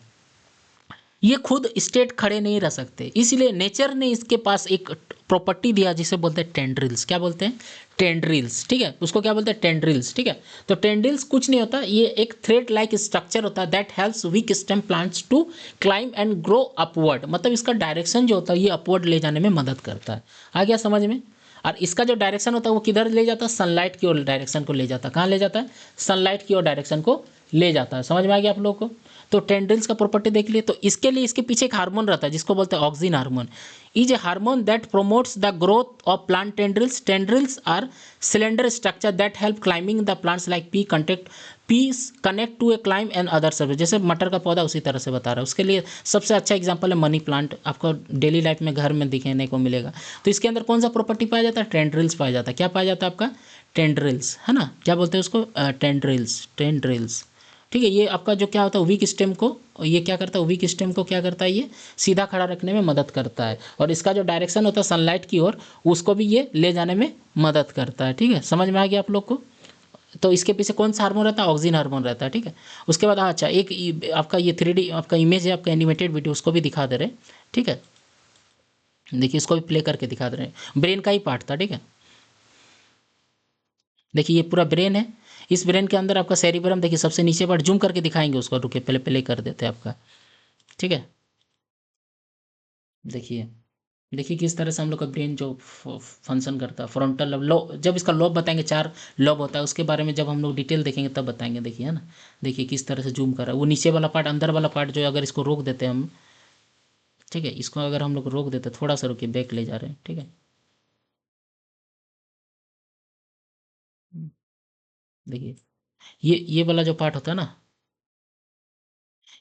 S1: ये खुद स्टेट खड़े नहीं रह सकते, इसलिए नेचर ने इसके पास एक प्रॉपर्टी दिया जिसे बोलते हैं टेंड्रिल्स। क्या बोलते हैं, टेंड्रिल्स। ठीक है, उसको क्या बोलते हैं, टेंड्रिल्स। ठीक है, तो टेंड्रिल्स कुछ नहीं होता, ये एक थ्रेड लाइक स्ट्रक्चर होता है that helps weak stem plants to climb and grow upward. मतलब इसका डायरेक्शन जो होता है ये अपवर्ड ले जाने में मदद करता है। आ गया समझ में। और इसका जो डायरेक्शन होता है वो किधर ले जाता है, सनलाइट की ओर डायरेक्शन को ले जाता है। कहाँ ले जाता है, सनलाइट की ओर डायरेक्शन को ले जाता है। समझ में आ गया आप लोगों को। तो टेंड्रिल्स का प्रॉपर्टी देख लिए। तो इसके लिए इसके पीछे एक हार्मोन रहता है जिसको बोलते हैं auxin hormone. Is a hormone that promotes the growth of plant tendrils. Tendrils are cylinder structure that help climbing the plants like pea contact piece connect to a climb and other service. जैसे मटर का पौधा उसी तरह से बता रहा है। उसके लिए सबसे अच्छा एग्जांपल है मनी प्लांट, आपको डेली लाइफ में घर में दिखने को मिलेगा। तो इसके अंदर कौन सा प्रॉपर्टी पाया जाता है, टेंड्रिल्स पाया जाता है। क्या पाया जाता है आपका, टेंड्रिल्स, है ना। क्या बोलते हैं उसको, टेंड्रिल्स, टेंड्रिल्स। ठीक है, ये आपका जो क्या होता है वीक स्टेम को, ये क्या करता है, वीक स्टेम को क्या करता है, ये सीधा खड़ा रखने में मदद करता है। और इसका जो डायरेक्शन होता है सनलाइट की ओर, उसको भी ये ले जाने में मदद करता है। ठीक है, समझ में आ गया आप लोग को। तो इसके पीछे कौन सा हार्मोन रहता है, ऑक्सिन हार्मोन रहता है। ठीक है, उसके बाद अच्छा एक आपका ये 3D आपका इमेज है, आपका एनिमेटेड वीडियो, उसको भी दिखा दे रहे हैं। ठीक है, देखिए इसको भी प्ले करके दिखा दे रहे हैं, ब्रेन का ही पार्ट था। ठीक है, देखिए ये पूरा ब्रेन है। इस ब्रेन के अंदर आपका सेरिबेलम, देखिए सबसे नीचे पार्ट, जूम करके दिखाएंगे उसको, रुके पहले प्ले कर देते हैं आपका। ठीक है, देखिए, देखिए किस तरह से हम लोग का ब्रेन जो फंक्शन करता है। फ्रंटल लोब, जब इसका लोब बताएंगे, 4 लोब होता है, उसके बारे में जब हम लोग डिटेल देखेंगे तब बताएंगे। देखिए, है ना, देखिए किस तरह से जूम कर रहा है वो नीचे वाला पार्ट, अंदर वाला पार्ट जो है, अगर इसको रोक देते हैं हम, ठीक है, इसको अगर हम लोग रोक देते हैं, थोड़ा सा रुकिए, बैक ले जा रहे हैं। ठीक है, देखिए ये वाला जो पार्ट होता है ना,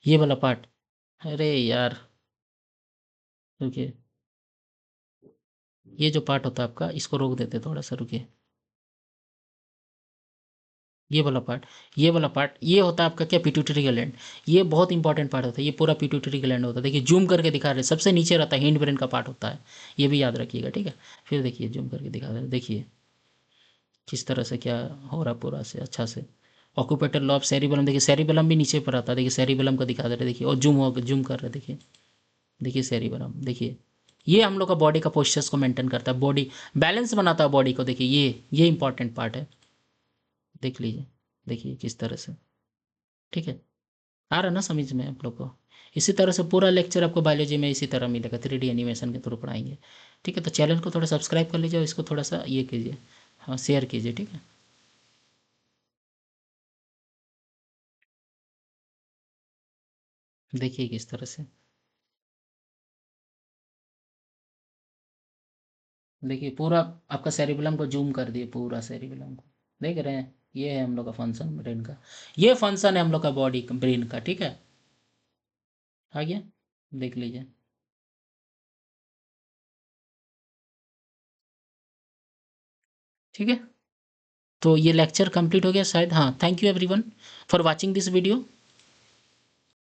S1: ये वाला पार्ट, अरे यार रुकिए, ये जो पार्ट होता है आपका, इसको रोक देते हैं थोड़ा सा, रुकिए। ये वाला पार्ट, ये वाला पार्ट, ये होता है आपका क्या, पिट्यूटरी ग्लैंड। ये बहुत इंपॉर्टेंट पार्ट होता है, ये पूरा पिट्यूटरी ग्लैंड होता है। देखिए जूम करके दिखा रहे हैं, सबसे नीचे रहता है, हिंड ब्रेन का पार्ट होता है, ये भी याद रखिएगा। ठीक है, फिर देखिए जूम करके दिखा रहे हैं, देखिए किस तरह से क्या हो रहा पूरा से अच्छा से। ऑक्यूपेटल लॉब, सेरिबेलम, देखिए सेरिबेलम भी नीचे पर आता है, देखिए सेरिबेलम को दिखा दे रहे, देखिए, और जूम कर रहे हैं, देखिए, देखिए सेरिबेलम, देखिए ये हम लोग का बॉडी का पोस्चर्स को मेंटेन करता है, बॉडी बैलेंस बनाता है बॉडी को। देखिए ये इंपॉर्टेंट पार्ट है, देख लीजिए, देखिए किस तरह से। ठीक है, आ रहा ना समझ में आप लोग को। इसी तरह से पूरा लेक्चर आपको बायोलॉजी में इसी तरह मिलेगा, 3D एनिमेशन के थ्रू पढ़ाएंगे। ठीक है, तो चैनल को थोड़ा सब्सक्राइब कर लीजिए और इसको थोड़ा सा ये कीजिए, हाँ शेयर कीजिए। ठीक है, देखिए किस तरह से, देखिए पूरा आपका सेरिबेलम को जूम कर दिए, पूरा सेरिबेलम को देख रहे हैं। ये है हम लोग का फंक्शन ब्रेन का, ये फंक्शन है हम लोग का बॉडी ब्रेन का। ठीक है, आ गया, देख लीजिए। ठीक है, तो ये लेक्चर कंप्लीट हो गया शायद। हाँ, thank you everyone for watching this video.